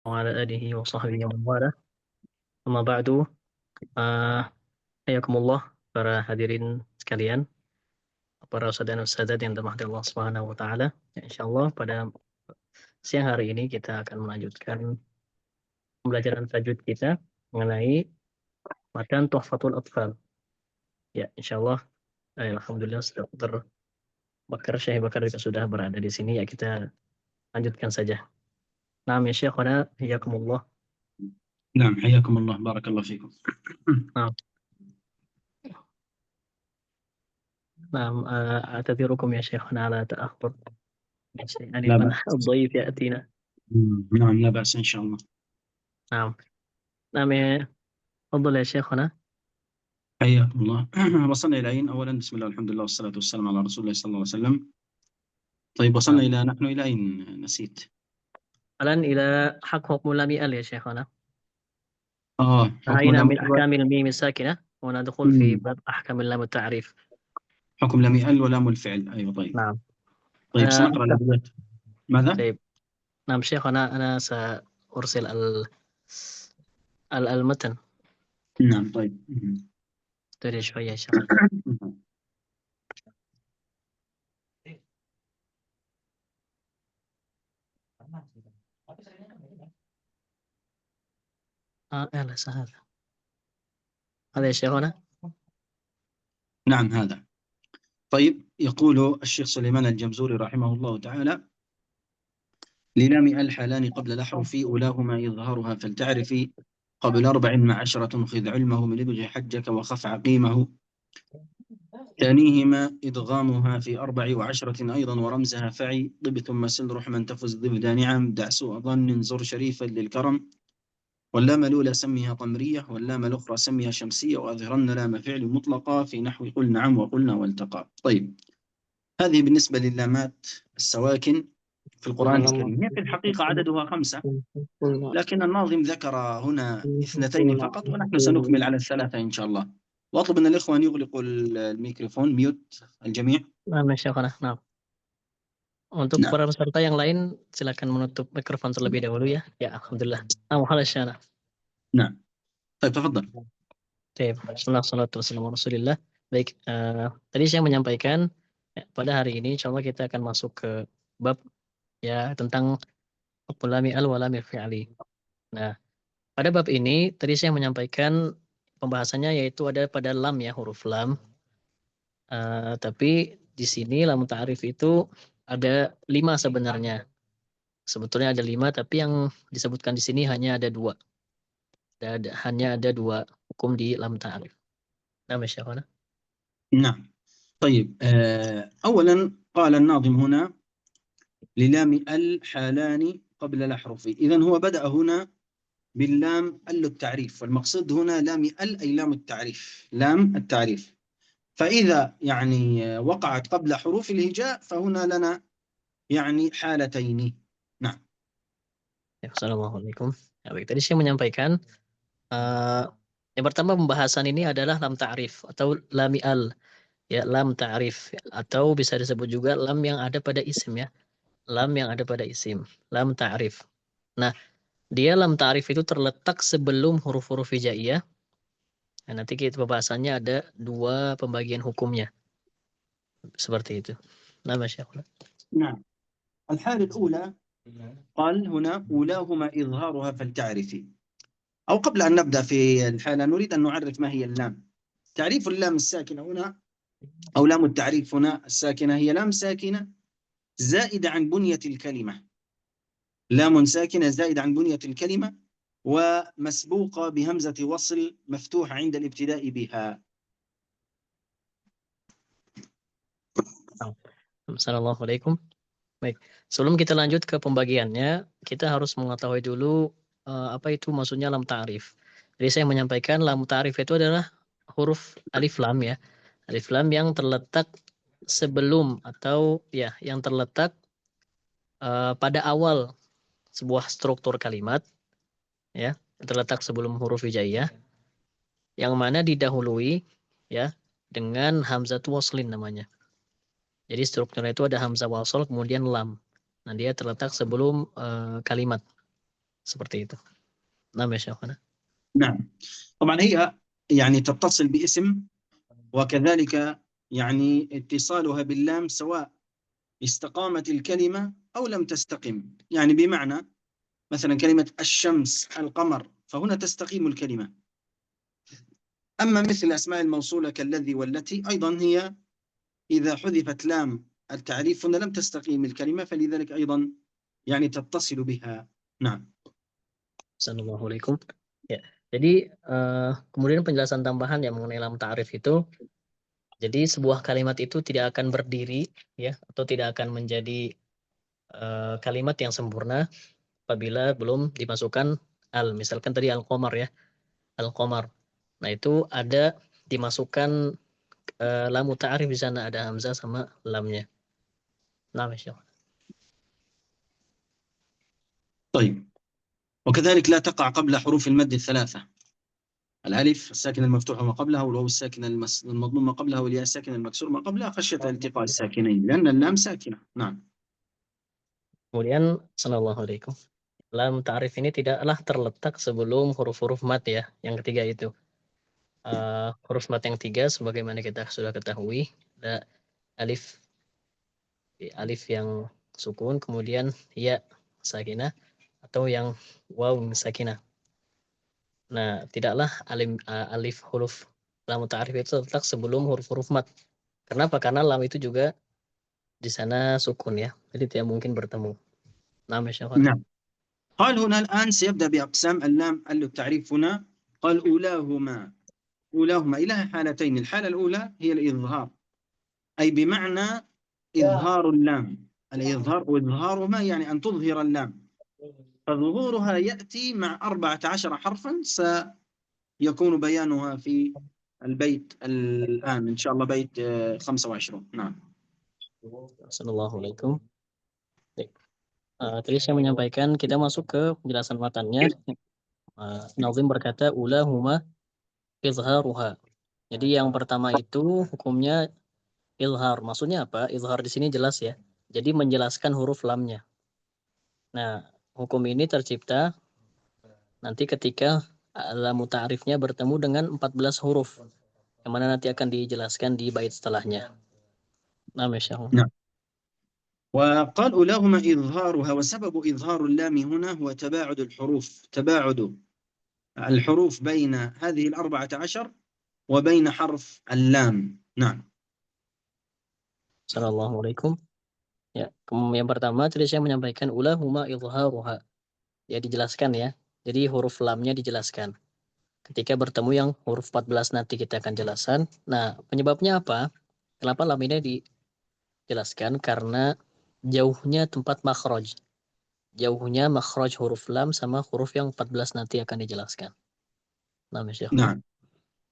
وعلى آله وصحbihi wa man wala. Amma ba'du. Hayakumullah para hadirin sekalian, para ustadz dan ustadzat yang dirahmati Allah Subhanahu wa taala. Ya, insyaallah pada siang hari ini kita akan melanjutkan pembelajaran tajwid kita mengenai matan Tuhfatul Atfal. Ya, insyaallah alhamdulillah Dr. Bakar Syekh Bakar juga sudah berada di sini, ya kita lanjutkan saja. Naam ya Syekhana, hayakumullah. نعم حياكم الله بارك الله فيكم. Naam. Naam, أعتذركم يا شيخنا على تأخر. يعني لا بأس. الضيف يأتينا. نعم لا بأس إن شاء الله. نعم. نعم تفضل يا شيخنا. حياكم الله. وصلنا إلى أين؟ أولا بسم الله الحمد لله والصلاة والسلام على رسول الله صلى الله عليه وسلم. طيب وصلنا نعم. نحن إلى أين نسيت؟ الآن إلى حكم لام ال يا شيخنا. حكم انتهينا لام من أحكام الميم الساكنة وندخل في باب أحكام اللام التعريف. حكم لام ال ولام الفعل. أيوة طيب. نعم. طيب سنقرأ الأبيات. ماذا؟ طيب. نعم شيخنا، أنا سأرسل المتن. نعم طيب. تري شوية يا شيخ. لا سهل. هذا يا شيخنا. نعم هذا. طيب يقول الشيخ سليمان الجمزوري رحمه الله تعالى: للام ال حالان قبل الأحرف أولاهما إظهارها فلتعرفي قبل 14 خذ علمه من ابغ حجك وخف عقيمه ثانيهما إدغامها في 14 أيضا ورمزها فعي طب ثم سل رحما تفز ضد نعم دع سوء ظن زر شريفا للكرم واللام الأولى سميها قمرية واللام الأخرى سميها شمسية وأظهرن لام فعل مطلقة في نحو قل نعم وقلنا والتقى. طيب هذه بالنسبة لللامات السواكن في القرآن الكريم. هي في الحقيقة عددها 5، لكن الناظم ذكر هنا 2 فقط ونحن سنكمل على 3 إن شاء الله. وأطلب من الإخوة أن يغلقوا الميكروفون ميوت الجميع. نعم يا شيخنا. نعم. Untuk para peserta yang lain silakan menutup mikrofon terlebih dahulu ya. Ya, alhamdulillah. نعم. طيب تفضل. Sallallahu Rasulillah. Baik, tadi saya menyampaikan pada hari ini insyaallah kita akan masuk ke bab ya tentang lami al wa lamil fi'li. Nah, pada bab ini tadi saya menyampaikan pembahasannya yaitu ada pada lam ya, huruf lam. Tapi di sini lam ta'rif itu ada 5 sebenarnya. Sebetulnya ada 5, tapi yang disebutkan di sini hanya ada 2. Hanya ada 2 hukum di lam ta'rif. نعم يا شيخنا. نعم. طيب أولا قال الناظم هنا للام ال حالان قبل الأحرف. إذن هو بدأ هنا باللام ال التعريف، والمقصود هنا لام ال أي لام التعريف، لام التعريف. فإذا يعني وقعت قبل حروف الهجاء فهنا لنا يعني حالتين. نعم. Assalamualaikum. Ya, baik, tadi saya menyampaikan yang pertama pembahasan ini adalah lam ta'rif atau lami al. Ya, lam ta'rif atau bisa disebut juga lam yang ada pada isim ya. Lam yang ada pada isim, lam ta'rif. Nah, dia lam ta'rif itu terletak sebelum huruf-huruf hijaiyah. Nah, nanti kita pembahasannya ada 2 pembagian hukumnya. Seperti itu. Nah, Masya Allah. نعم. الحالة الأولى قال هنا أولاهما إظهارها فلتعرفي. أو قبل أن نبدأ في الحالة نريد أن نعرف ما هي اللام. تعريف اللام الساكنة هنا أو لام التعريف هنا الساكنة هي لام ساكنة زائدة عن بنية الكلمة. لام ساكنة زائدة عن بنية الكلمة ومسبوقة بهمزة وصل مفتوحة عند الابتداء بها. Assalamualaikum. Baik, sebelum kita lanjut ke pembagiannya, kita harus mengetahui dulu apa itu maksudnya lam ta'rif. Jadi saya menyampaikan lam ta'rif itu adalah huruf alif lam ya. Alif lam yang terletak sebelum atau ya yang terletak pada awal sebuah struktur kalimat ya, terletak sebelum huruf hijaiyah yang mana didahului ya dengan hamzatu waslin namanya. Jadi strukturnya itu ada hamzah wasl kemudian lam. Nah, dia terletak sebelum kalimat. seperti itu. Nah, ya Syekhana. نعم. طبعا هي يعني تتصل باسم، وكذلك يعني اتصالها باللام سواء استقامت الكلمة أو لم تستقم، يعني بمعنى مثلا كلمة الشمس القمر، فهنا تستقيم الكلمة. أما مثل الأسماء الموصولة كالذي والتي أيضا هي إذا حذفت لام التعريف هنا لم تستقيم الكلمة، فلذلك أيضا يعني تتصل بها. نعم. Assalamualaikum. Ya. Jadi kemudian penjelasan tambahan yang mengenai lam ta'rif itu, jadi sebuah kalimat itu tidak akan berdiri ya atau tidak akan menjadi kalimat yang sempurna apabila belum dimasukkan al. Misalkan tadi al-qamar ya, al-qamar. Nah, itu ada dimasukkan lam ta'rif di sana, ada hamzah sama lamnya. Nah, Masya Allah. طيب، وكذلك لا تقع قبل حروف المد الثلاثة: الألف الساكنة المفتوحة ما قبلها، والواو الساكنة المضموم ما قبلها، والياء الساكنة المكسور ما قبلها، خشية التقاء الساكنين، لأن اللام ساكنة. نعم. Kemudian sallallahu alaikum. Lam ta'rif ini tidaklah terletak sebelum huruf-huruf mat ya, yang ketiga itu. Huruf mat yang 3 sebagaimana kita sudah ketahui, ada alif alif yang sukun, kemudian ya sakinah atau yang waw sakinah. Nah, tidaklah alif huruf lam ta'rif itu terletak sebelum huruf-huruf mat. Kenapa? Karena lam itu juga di sana sukun ya. Jadi tidak mungkin bertemu. Nah, Masya Allah. نعم. قال هنا الآن سيبدأ بأقسام اللام التعريف. هنا قال أولاهما إلى حالتين: الحالة الأولى هي الإظهار، أي بمعنى إظهار اللام. الإظهار وإظهارهما يعني أن تظهر اللام، فظهورها يأتي مع 14 حرفا، سيكون بيانها في البيت الآن إن شاء الله، بيت 25. نعم. Assalamualaikum. Tadi saya menyampaikan kita masuk ke penjelasan matannya. Nazim berkata ulahuma izharuha. Jadi yang pertama itu hukumnya izhar. Maksudnya apa? Izhar di sini jelas ya. Jadi menjelaskan huruf lamnya. Nah, hukum ini tercipta nanti ketika lam ta'rifnya bertemu dengan 14 huruf. Yang mana nanti akan dijelaskan di bait setelahnya. Nah, Masya Allah. نعم. وقال أولاهما إظهارها، وسبب إظهار اللام هنا هو تباعد الحروف بين هذه 14 وبين حرف اللام. نعم. Assalamualaikum. Ya, yang pertama tadi saya menyampaikan ulahuma izharuha. Ya dijelaskan ya. Jadi huruf lamnya dijelaskan. Ketika bertemu yang huruf 14 nanti kita akan jelaskan. Nah, penyebabnya apa? Kenapa lam ini dijelaskan? Karena jauhnya tempat makhraj. Jauhnya makhraj huruf lam sama huruf yang 14 nanti akan dijelaskan. Nah, Syekhna. نعم.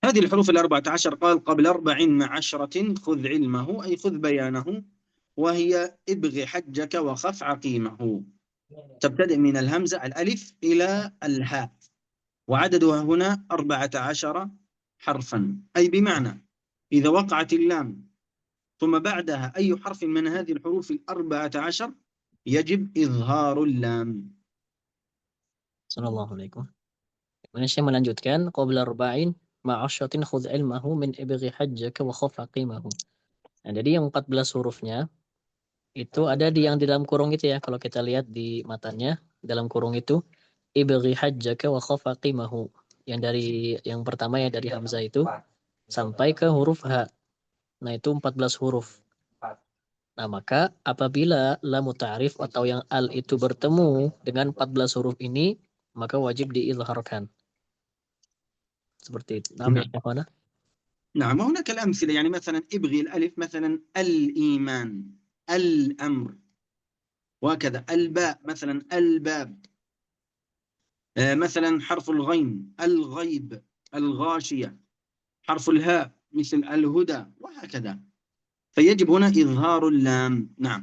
هذه الحروف 14 قال قبل 14 خذ علمه، أي خذ بيانه، وهي ابغ حجك وخف عقيمه. تبتدئ من الهمزة الألف إلى الهاء، وعددها هنا 14 حرفا، أي بمعنى إذا وقعت اللام ثم بعدها أي حرف من هذه الحروف 14 يجب إظهار اللام. Assalamualaikum. Kemudian saya melanjutkan qabla arba'in ma'asyatin khudh ilmahu min ibghi hajjaka wa khaf aqimahu. Nah, jadi yang 14 hurufnya itu ada di dalam kurung itu ya. Kalau kita lihat di matanya, dalam kurung itu ibghi hajjaka wa khaf aqimahu. Yang dari yang pertama ya dari hamzah itu sampai ke huruf ha. Nah, itu 14 huruf. Nah, maka apabila lam ta'rif atau yang al itu bertemu dengan 14 huruf ini, maka wajib diizharkan. Seperti itu. Nah, ya, mana? نعم. وهناك الأمثلة، يعني مثلا ابغي الألف مثلا الإيمان، الأمر، وهكذا. الباء مثلا الباب، مثلا حرف الغين الغيب، الغاشية، حرف الهاء مثل الهدى، وهكذا. فيجب هنا إظهار اللام. نعم.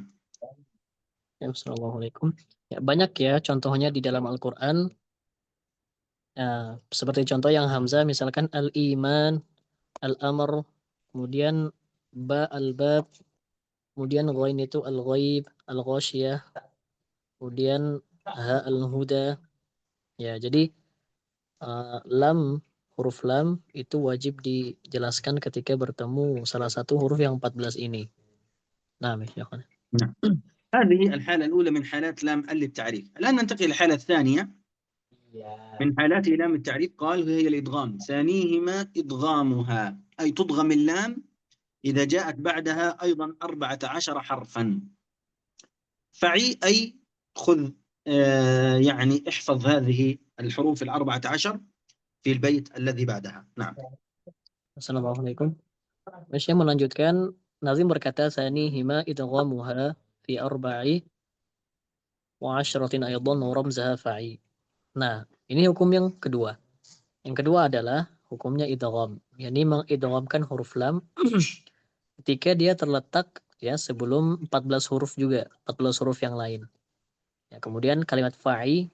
Assalamualaikum. Ya, banyak ya contohnya di dalam Al-Quran. Seperti contoh yang hamzah misalkan al-iman, al-amr, kemudian ba al-bab, kemudian ghain itu al-ghaib, al-ghasyiyah, kemudian ha al-huda. Ya, jadi lam, huruf lam itu wajib dijelaskan ketika bertemu salah satu huruf yang 14 ini. Nah, ya kan. نعم. هذه الحالة الأولى من حالات لام للتعريف. الآن ننتقل إلى الحالة الثانية من حالات لام التعريف، قال وهي الإدغام. ثانيهما إدغامها، أي تضغم اللام إذا جاءت بعدها أيضا 14 حرفا. فعي أي خذ يعني احفظ هذه الحروف 14 في البيت الذي بعدها. نعم. Assalamualaikum. Masya melanjutkan, Nazim berkata, Sani hima idghamuha fi arba'i wa asyratin aydan wa ramzaha fa'i. Nah, ini hukum yang kedua. Yang kedua adalah hukumnya idgham. Yani mengidghamkan huruf lam ketika dia terletak ya sebelum 14 huruf juga, 14 huruf yang lain. Ya, kemudian kalimat fa'i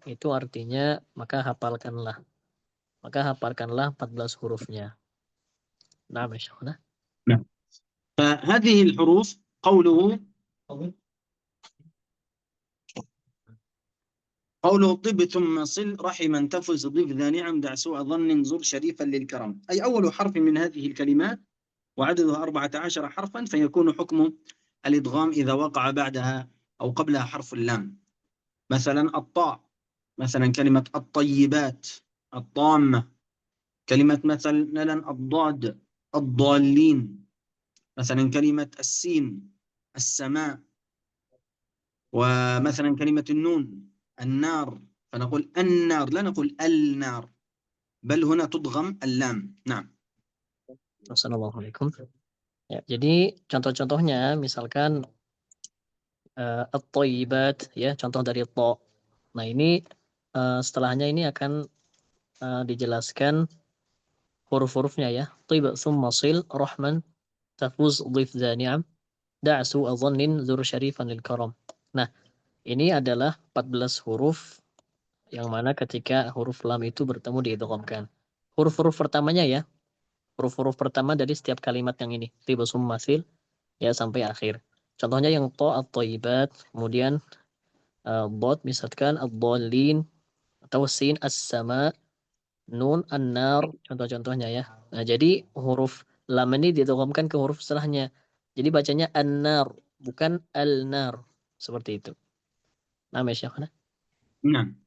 itu artinya maka hafalkanlah. Maka hafalkanlah 14 hurufnya. Nah, Masya. نعم. فهذه الحروف قوله طب ثم صل رحما تفز ضف ذا نعم دع سوء ظن زر شريفا للكرم، أي أول حرف من هذه الكلمات وعددها 14 حرفا، فيكون حكم الإدغام إذا وقع بعدها أو قبلها حرف اللام. مثلا الطاء، مثلا كلمة الطيبات، الطامة، كلمة مثلا الضاد، الضالين، مثلا كلمة السين، السماء، ومثلا كلمة النون، النار، فنقول النار لا نقول النار، بل هنا تضغم اللام. نعم. Assalamualaikum. Ya, jadi contoh-contohnya misalkan at-thayyibat ya, contoh dari to. Nah, ini setelahnya ini akan dijelaskan huruf-hurufnya ya. Tib tsumma sil rahman tafuz dhif dha ni'am da'su adhannin zur syarifan lil karam. Nah, ini adalah 14 huruf yang mana ketika huruf lam itu bertemu diidghamkan. Huruf-huruf pertamanya ya, huruf-huruf pertama dari setiap kalimat yang ini. Tib tsumma sil ya sampai akhir. Contohnya yang to at-thayyibat, kemudian bot misalkan ad-dallin atau sin as-sama, nun an-nar, contoh-contohnya ya. Nah, jadi huruf lam ini didghamkan ke huruf setelahnya. Jadi bacanya an-nar, bukan al-nar. Seperti itu. Nah, ya Syekhana. نعم.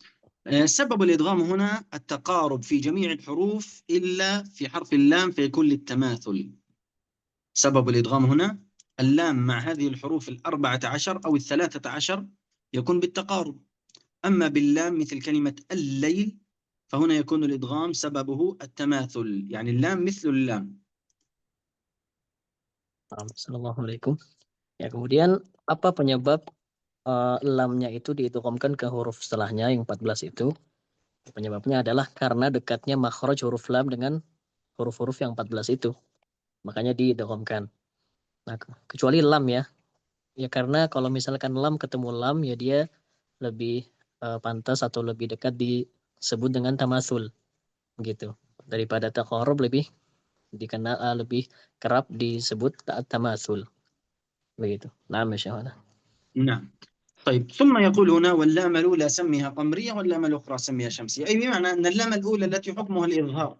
سبب الإدغام هنا التقارب في جميع الحروف إلا في حرف اللام فيكون للتماثل. سبب الإدغام هنا اللام مع هذه الحروف 14 أو 13 يكون بالتقارب. أما باللام مثل كلمة الليل فهنا يكون الإدغام سببه التماثل، يعني اللام مثل اللام. Assalamualaikum. Ya, kemudian apa penyebab lamnya itu diidghamkan ke huruf setelahnya yang 14 itu? Penyebabnya adalah karena dekatnya makhraj huruf lam dengan huruf-huruf yang 14 itu. Makanya diidghamkan. Nah, kecuali lam ya. Ya karena kalau misalkan lam ketemu lam ya dia lebih pantas atau lebih dekat disebut dengan tamasul gitu. Daripada taqarrub lebih dikenal lebih kerap disebut tamasul begitu. Nah, masyaallah. نعم. طيب ثم يقول هنا واللام الأولى سميها قمرية واللام الأخرى سميها شمسية، أي بمعنى أن اللام الأولى التي حكمها الإظهار،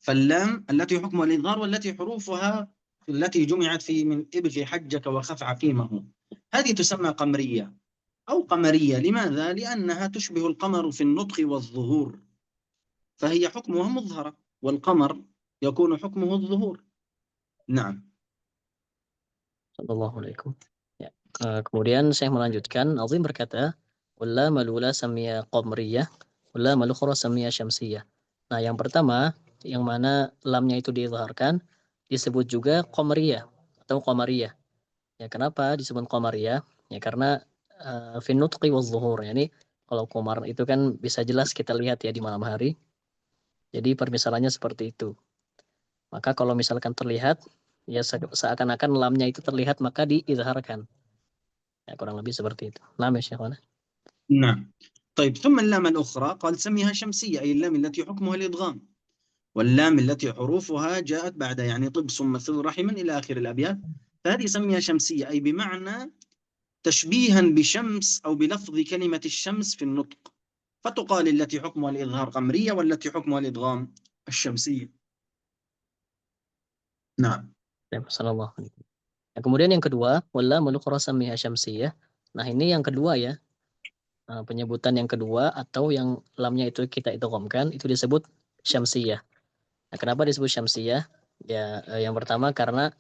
فاللام التي حكمها الإظهار والتي حروفها التي جمعت في من ابغ حجك وخف عقيمه، هذه تسمى قمرية أو قمرية. لماذا؟ لأنها تشبه القمر في النطق والظهور، فهي حكمها مظهرة، والقمر يكون حكمه الظهور. نعم. Sallallahu alaikum. Ya. Kemudian saya melanjutkan, Azim berkata, "Walla malula samia qamriyah, walla malukhra samia syamsiyah." Nah, yang pertama, yang mana lamnya itu diizharkan, disebut juga qamariyah atau qamariyah. Ya, kenapa disebut qamariyah? Ya karena fi nutqi waz zuhur. Yani kalau qamar itu kan bisa jelas kita lihat ya di malam hari. Jadi permisalannya seperti itu. Maka kalau misalkan terlihat, ya seakan-akan lamnya itu terlihat maka diizharkan. Ya, kurang lebih seperti itu. Lam ya Syekhana. نعم. طيب ثم اللام الأخرى قال سميها شمسية، أي اللام التي حكمها الإدغام، واللام التي حروفها جاءت بعد يعني طب ثم ثل رحما إلى آخر الأبيات، فهذه سميها شمسية، أي بمعنى تشبيها بشمس أو بلفظ كلمة الشمس في النطق، فتقال التي حكمها الإظهار قمرية والتي حكمها الإدغام الشمسية. نعم. Sallallahu alaihi wasallam. Nah, kemudian yang kedua, wala malukhra sammiha syamsiyah. Nah, ini yang kedua ya. Penyebutan yang kedua atau yang lamnya itu kita idghamkan itu disebut syamsiyah. Nah, kenapa disebut syamsiyah? Ya, yang pertama karena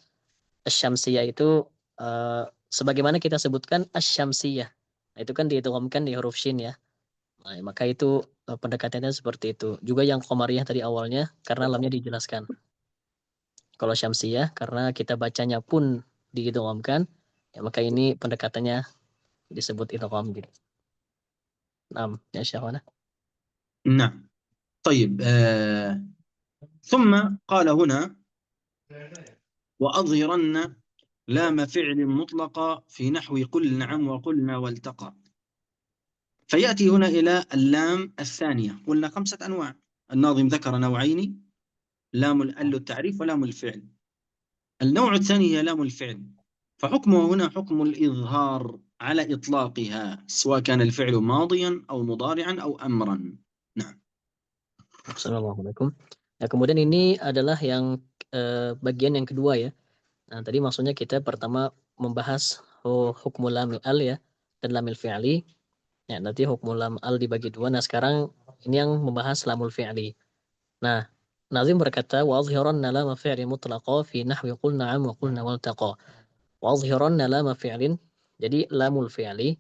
syamsiyah itu sebagaimana kita sebutkan asyamsiyah. Nah, itu kan diidghamkan di huruf shin ya. Nah, maka itu pendekatannya seperti itu. Juga yang qamariyah tadi awalnya karena lamnya dijelaskan. Kalau syamsiyah karena kita bacanya pun diidghamkan, ya maka ini pendekatannya disebut idgham gitu. Naam, ya syahwana. نعم. طيب ثم قال هنا وأظهرن لام فعل مطلقة في نحو قل نعم وقلنا والتقى. فيأتي هنا إلى اللام الثانية. قلنا 5 أنواع، الناظم ذكر نوعين، لام التعريف ولام الفعل. النوع الثاني هي لام الفعل، فحكمه هنا حكم الإظهار على إطلاقها سواء كان الفعل ماضيا أو مضارعا أو أمرا. نعم. Assalamualaikum. Nah, kemudian ini adalah yang bagian yang kedua ya. Nah, tadi maksudnya kita pertama membahas hukmul lamil al ya dan lamil fi'li. Ya, nanti hukmul lam al dibagi dua. Nah, sekarang ini yang membahas lamul fi'li. Nah, Nazim berkata wa azhiranna lam fi'li mutlaqa fi nahwi qul na'am wa qulna waltaqa. Wa azhiranna lam fi'lin. Jadi lamul fi'li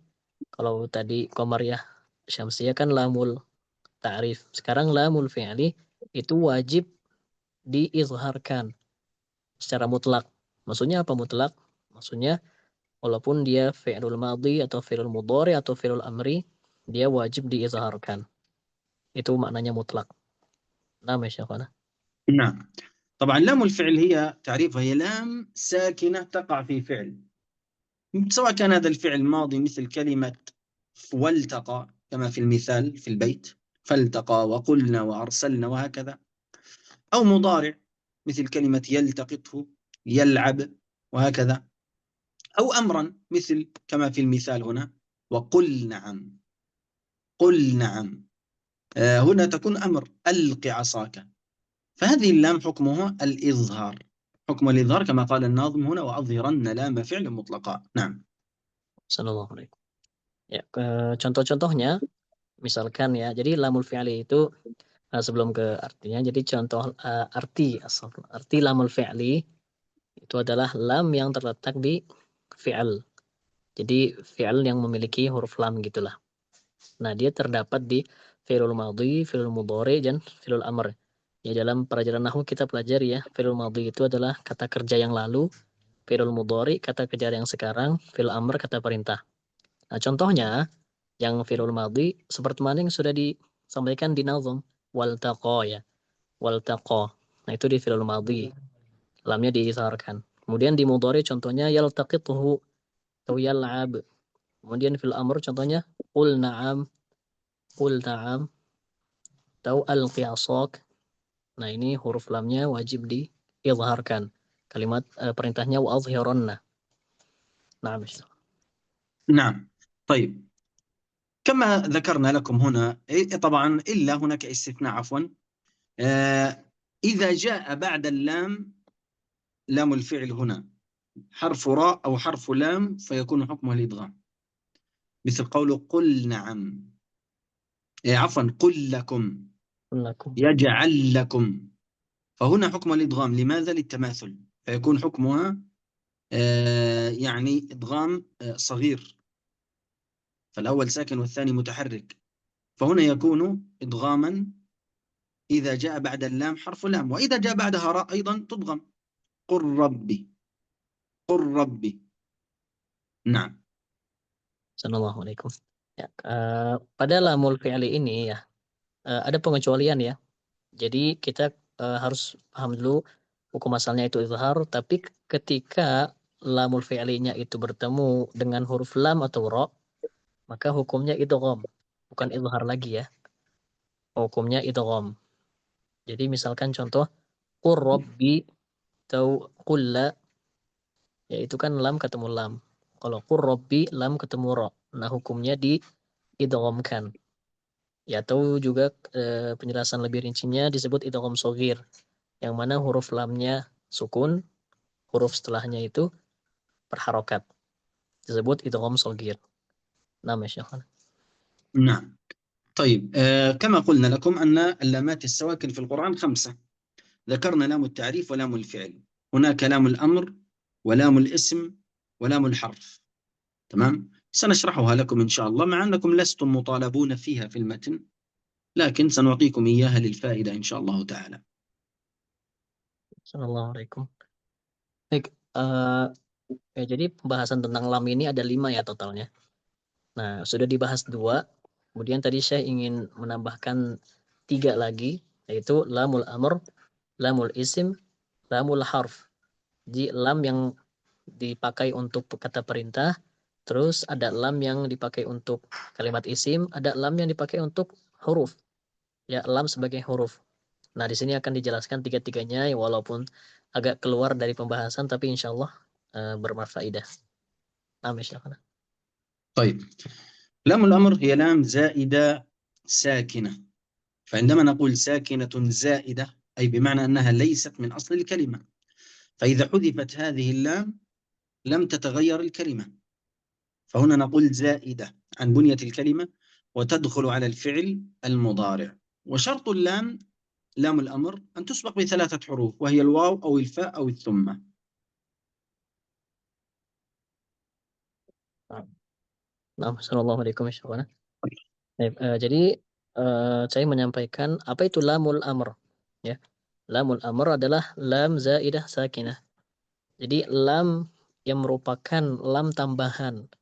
kalau tadi qamariyah syamsiyah kan lamul ta'rif. Sekarang lamul fi'li itu wajib diizharkan secara mutlak. Maksudnya apa mutlak? Maksudnya walaupun dia fi'lul madhi atau fi'lul mudhari atau fi'lul amri, dia wajib diizharkan. Itu maknanya mutlak. Nah, ya Syekhana. نعم. طبعا لام الفعل هي تعريفها هي لام ساكنة تقع في فعل، سواء كان هذا الفعل ماضي مثل كلمة والتقى كما في المثال في البيت، فالتقى وقلنا وأرسلنا وهكذا، أو مضارع مثل كلمة يلتقطه يلعب وهكذا، أو أمرا مثل كما في المثال هنا وقل نعم. قل نعم هنا تكون أمر ألق عصاك، فهذه اللام حكمها الإظهار، حكم الإظهار كما قال الناظم هنا وأظهرن لام فعل مطلقا. نعم. Sallallahu alaihi. Ya, contoh-contohnya misalkan ya. Jadi lamul fi'li itu sebelum ke artinya. Jadi contoh arti lamul fi'li itu adalah lam yang terletak di fi'al. Jadi fi'al yang memiliki huruf lam gitulah. Nah, dia terdapat di fi'lul madhi, fi'lul mudhari dan fi'lul amr. Ya, dalam pelajaran nahwu kita pelajari ya, fi'lul madhi itu adalah kata kerja yang lalu, fi'lul mudhari kata kerja yang sekarang, fi'lul amr kata perintah. Nah, contohnya yang fi'lul madhi seperti mana yang sudah disampaikan di nazm waltaqa ya. Waltaqa. Nah, itu di fi'lul madhi. Lamnya diisharkan. Kemudian di mudhari contohnya yaltaqituhu atau yal'ab. Kemudian fil amr contohnya qul na'am, qul na'am atau alqi asak. Nah, ini huruf lamnya wajib diizharkan. Kalimat perintahnya wa azhiranna. Nah, نعم. طيب كما ذكرنا لكم هنا طبعا إلا هناك استثناء عفوا إذا جاء بعد اللام لام الفعل هنا حرف راء أو حرف لام فيكون حكمه الإدغام، مثل قول قل نعم عفوا قل لكم lakum. يجعل لكم، فهنا حكم الإدغام. لماذا؟ للتماثل، فيكون حكمها يعني إدغام صغير، فالأول ساكن والثاني متحرك، فهنا يكون إدغاما إذا جاء بعد اللام حرف لام، وإذا جاء بعدها راء أيضا تدغم. قل ربي، قل ربي. نعم. Assalamualaikum. Ya, pada lamul fi'li ini ya, ada pengecualian ya. Jadi kita harus paham dulu hukum asalnya itu izhar, tapi ketika lamul fi'linya itu bertemu dengan huruf lam atau ra, maka hukumnya idgham, bukan izhar lagi ya. Hukumnya idgham. Jadi misalkan contoh qur rabbi atau qul la, ya itu kan lam ketemu lam. Kalau qur rabbi lam ketemu ra. Nah, hukumnya di idghamkan. Ya, atau juga penjelasan lebih rincinya disebut idgham shaghir, yang mana huruf lamnya sukun, huruf setelahnya itu berharokat. Disebut idgham shaghir. Nah, ya Syekh. نعم. طيب كما قلنا لكم أن اللامات السواكن في القرآن 5. ذكرنا لام التعريف ولام الفعل، هناك لام الأمر ولام الاسم ولام الحرف. تمام؟ سنشرحها لكم إن شاء الله، مع أنكم لستم مطالبون فيها في المتن، لكن سنعطيكم إياها للفائدة إن شاء الله تعالى. Assalamualaikum. Baik, ya, jadi pembahasan tentang lam ini ada 5 ya totalnya. Nah, sudah dibahas 2, kemudian tadi saya ingin menambahkan 3 lagi, yaitu lamul amr, lamul isim, lamul harf. Jadi lam yang dipakai untuk kata perintah, terus ada lam yang dipakai untuk kalimat isim, ada lam yang dipakai untuk huruf. Ya, lam sebagai huruf. Nah, di sini akan dijelaskan tiga-tiganya, ya, walaupun agak keluar dari pembahasan, tapi insya Allah bermanfaat. Amin. طيب، لام الأمر هي لام زائدة ساكنة، فعندما نقول ساكنة زائدة أي بمعنى أنها ليست من أصل الكلمة، فإذا حذفت هذه اللام لم تتغير الكلمة، فهنا نقول زائدة عن بنية الكلمة وتدخل على الفعل المضارع. وشرط اللام لام الأمر أن تسبق ب3 حروف، وهي الواو أو الفاء أو الثمة. Nah, Assalamualaikum warahmatullahi wabarakatuh. Jadi saya menyampaikan apa itu lamul amr. Ya, lamul amr adalah lam zaidah sakinah. Jadi lam yang merupakan lam tambahan,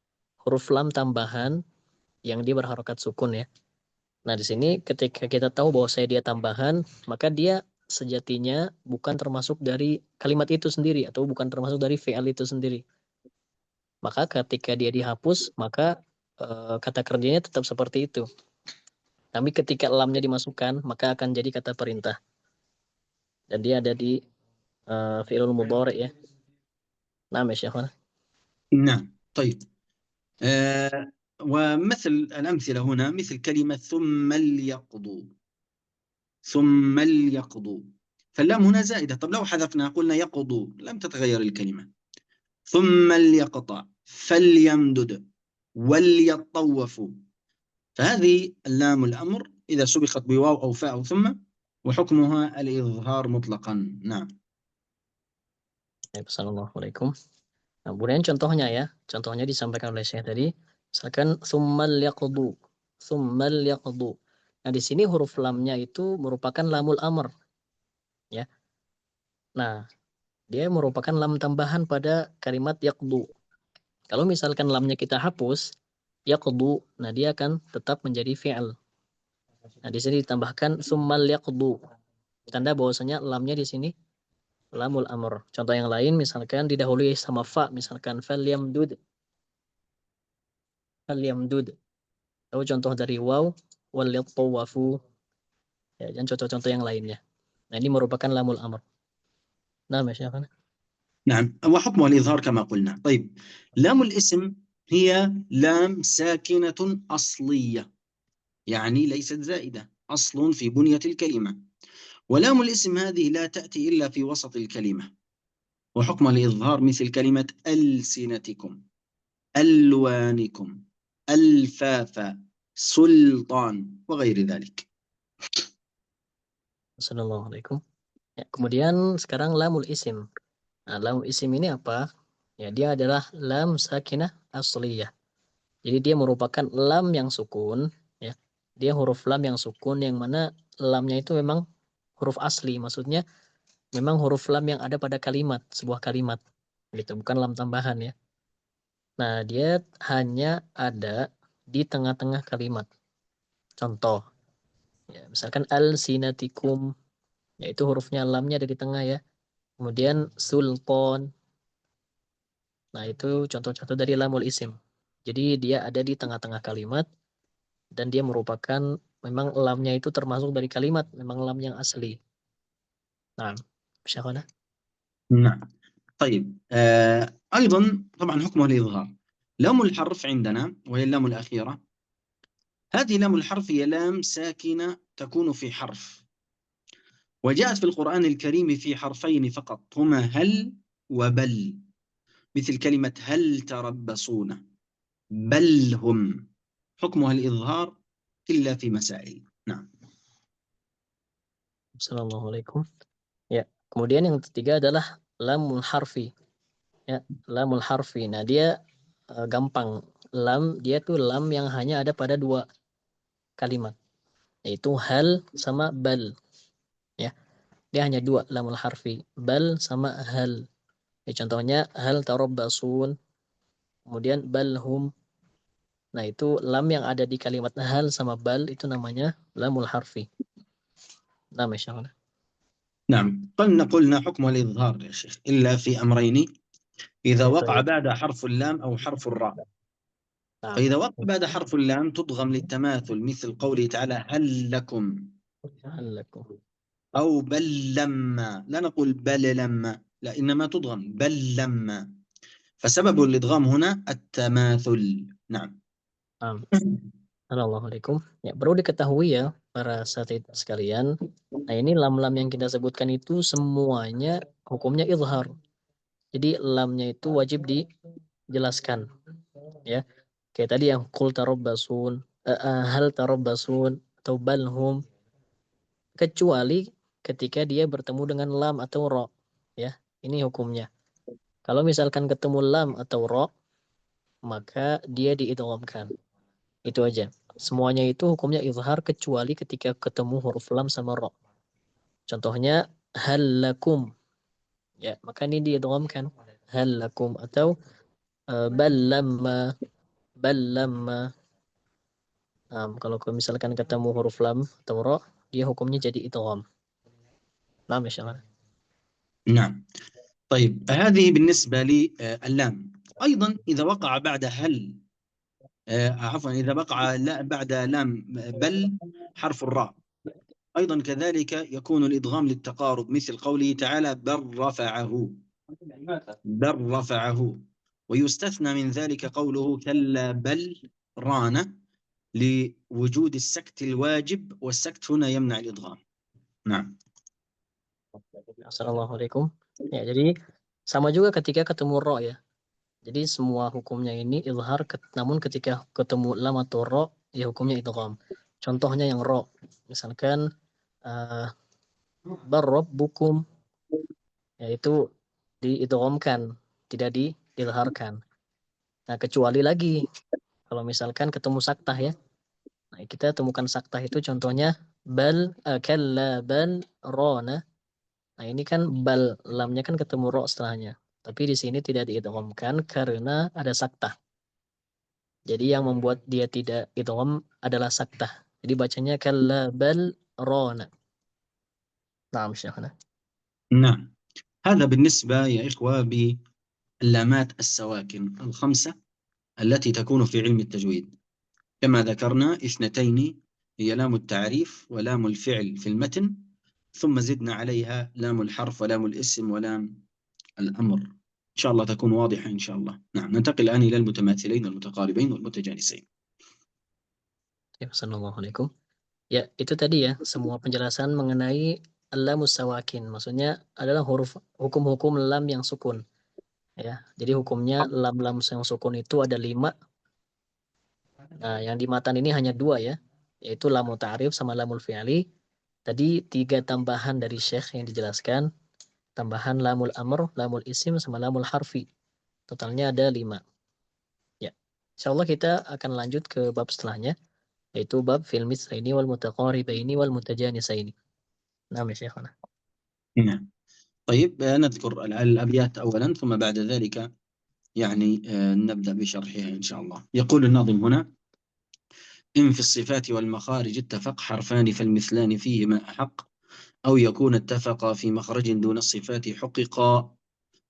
huruf lam tambahan yang dia berharokat sukun ya. Nah, di sini ketika kita tahu bahwa dia tambahan, maka dia sejatinya bukan termasuk dari kalimat itu sendiri atau bukan termasuk dari fi'al itu sendiri. Maka ketika dia dihapus, maka kata kerjanya tetap seperti itu. Tapi ketika lamnya dimasukkan, maka akan jadi kata perintah. Dan dia ada di fi'il mudhari ya. Nah, ya Syekh. نعم. طيب، ومثل الأمثلة هنا مثل كلمة ثم ليقضوا، ثم ليقضوا، فاللام هنا زائدة. طب لو حذفنا قلنا يقضوا لم تتغير الكلمة. ثم ليقطع، فليمدد، وليطوفوا، فهذه اللام الأمر إذا سبقت بواو أو فاء أو ثم، وحكمها الإظهار مطلقا. نعم. Assalamualaikum. Nah, kemudian contohnya ya. Contohnya disampaikan oleh Syekh tadi. Misalkan summal yaqdu. Summal yaqdu. Nah, di sini huruf lamnya itu merupakan lamul amr. Ya. Nah, dia merupakan lam tambahan pada kalimat yaqdu. Kalau misalkan lamnya kita hapus, yaqdu, nah dia akan tetap menjadi fi'al. Nah, di sini ditambahkan summal yaqdu. Tanda bahwasanya lamnya di sini lamul amr. Contoh yang lain misalkan didahului sama fa, misalkan falyamdud. Falyamdud. Atau contoh dari waw walyatawafu. Ya, dan contoh-contoh yang lainnya. Nah, ini merupakan lamul amr. Nah, Masya Allah. نعم، وحكمها الإظهار كما قلنا. طيب، لام الاسم هي لام ساكنة أصلية، يعني ليست زائدة، أصل في بنية الكلمة. ولام الاسم هذه لا تأتي إلا في وسط الكلمة، وحكم الإظهار مثل كلمة ألسنتكم، ألوانكم، الفافا، سلطان، وغير ذلك. Assalamualaikum. Ya, kemudian sekarang lamul isim. Nah, lamul isim ini apa? Ya, dia adalah lam sakinah asliyah. Jadi dia merupakan lam yang sukun, ya. Dia huruf lam yang sukun yang mana lamnya itu memang huruf asli, maksudnya memang huruf lam yang ada pada kalimat, sebuah kalimat. Gitu, bukan lam tambahan ya. Nah, dia hanya ada di tengah-tengah kalimat. Contoh, ya, misalkan al-sinatikum, yaitu hurufnya lamnya ada di tengah ya. Kemudian sultan. Nah, itu contoh-contoh dari lamul isim. Jadi dia ada di tengah-tengah kalimat dan dia merupakan memang lamnya itu termasuk dari kalimat, memang lam yang asli. Nah, Syakhana. نعم. طيب، أيضا طبعا حكمه الإظهار. لام الحرف عندنا وهي اللام الأخيرة هذه لام الحرف هي لام ساكنة تكون في حرف، وجاءت في القرآن الكريم في حرفين فقط هما هل وبل، مثل كلمة هل تربصون، بل هم حكمها الإظهار إلا في مسائل. نعم. Assalamualaikum. Ya, kemudian yang ketiga adalah lamul harfi. Ya, lamul harfi. Nah, dia gampang. Lam, dia tuh lam yang hanya ada pada dua kalimat, yaitu hal sama bal. Ya, dia hanya dua lamul harfi, bal sama hal. Ya, contohnya hal tarabbasun, kemudian balhum. Nah, itu lam yang ada di kalimat hal sama bal itu namanya lamul harfi. Nah, Masya Allah. نعم، قلنا حكمها الإظهار يا شيخ إلا في أمرين: إذا Itu وقع ya. بعد حرف اللام أو حرف الراء. Nah, فإذا وقع بعد حرف اللام تضغم للتماثل، مثل قوله تعالى هل لكم، hal lakum. أو بل لما، لا نقول بل لما، لا إنما تضغم بل لما، فسبب الإدغام هنا التماثل. نعم. Nah, Assalamualaikum. Ya, perlu diketahui ya para satid sekalian. Nah, ini lam-lam yang kita sebutkan itu semuanya hukumnya izhar. Jadi lamnya itu wajib dijelaskan, ya. Kayak tadi yang qul tarabbasun, hal tarabbasun atau balhum, kecuali ketika dia bertemu dengan lam atau ro, ya. Ini hukumnya. Kalau misalkan ketemu lam atau ro, maka dia diidghamkan. Itu aja. Semuanya itu hukumnya izhar kecuali ketika ketemu huruf lam sama ro. Contohnya hal lakum. Ya, maka ini diidghamkan. Hal lakum atau bal lamma, bal lamma. Kalau misalkan ketemu huruf lam atau ro, dia hukumnya jadi idgham. Nah, misalnya. نعم. طيب هذه بالنسبة للام. أيضا إذا وقع بعد هل، عفوا إذا وقع بعد لام بل حرف الراء، أيضا كذلك يكون الإدغام للتقارب، مثل قوله تعالى بل رفعه، بل رفعه. ويستثنى من ذلك قوله كلا بل ران، لوجود السكت الواجب، والسكت هنا يمنع الإدغام. نعم. Assalamualaikum. Ya, jadi sama juga ketika ketemu ro ya. Jadi semua hukumnya ini izhar, namun ketika ketemu lam atau ro, ya hukumnya idgham. Contohnya yang ro, misalkan uh, barrabbukum, yaitu diidghamkan, tidak diizharkan. Nah, kecuali lagi kalau misalkan ketemu saktah ya. Nah, kita temukan saktah itu contohnya kalla bal rona. Nah, ini kan bal lamnya kan ketemu ro setelahnya. Tapi di sini tidak diidghamkan karena ada saktah. Jadi yang membuat dia tidak idgham adalah saktah. Jadi bacanya kalla bal rona. Naam, Syekhana. نعم. هذا بالنسبة يا إخوة باللامات السواكن الخمسة التي تكون في علم التجويد. كما ذكرنا اثنتين هي لام التعريف ولام الفعل في المتن، ثم زدنا عليها لام الحرف ولام الاسم ولام الأمر. إن شاء الله تكون واضحة إن شاء الله. نعم، ننتقل الآن إلى المتماثلين والمتقاربين والمتجانسين. Assalamualaikum. Ya, itu tadi ya semua penjelasan mengenai lamus sawakin. Maksudnya adalah huruf hukum-hukum lam yang sukun. Ya, jadi hukumnya lam-lam yang sukun itu ada 5. Nah, yang di matan ini hanya 2 ya, yaitu lamul ta'rif sama lamul fi'li. Tadi 3 tambahan dari Syekh yang dijelaskan, tambahan lamul amr, lamul isim, sama lamul harfi. Totalnya ada 5. Ya, insyaallah kita akan lanjut ke bab setelahnya, yaitu bab fil misraini wal mutaqaribaini wal mutajanisaini. Nah, ya Syekhana. نعم. طيب نذكر الأبيات أولا، ثم بعد ذلك يعني نبدأ بشرحها إن شاء الله. يقول الناظم هنا: إن في الصفات والمخارج اتفق حرفان فالمثلان فيهما أحق، أو يكون اتفقا في مخرج دون الصفات حققا،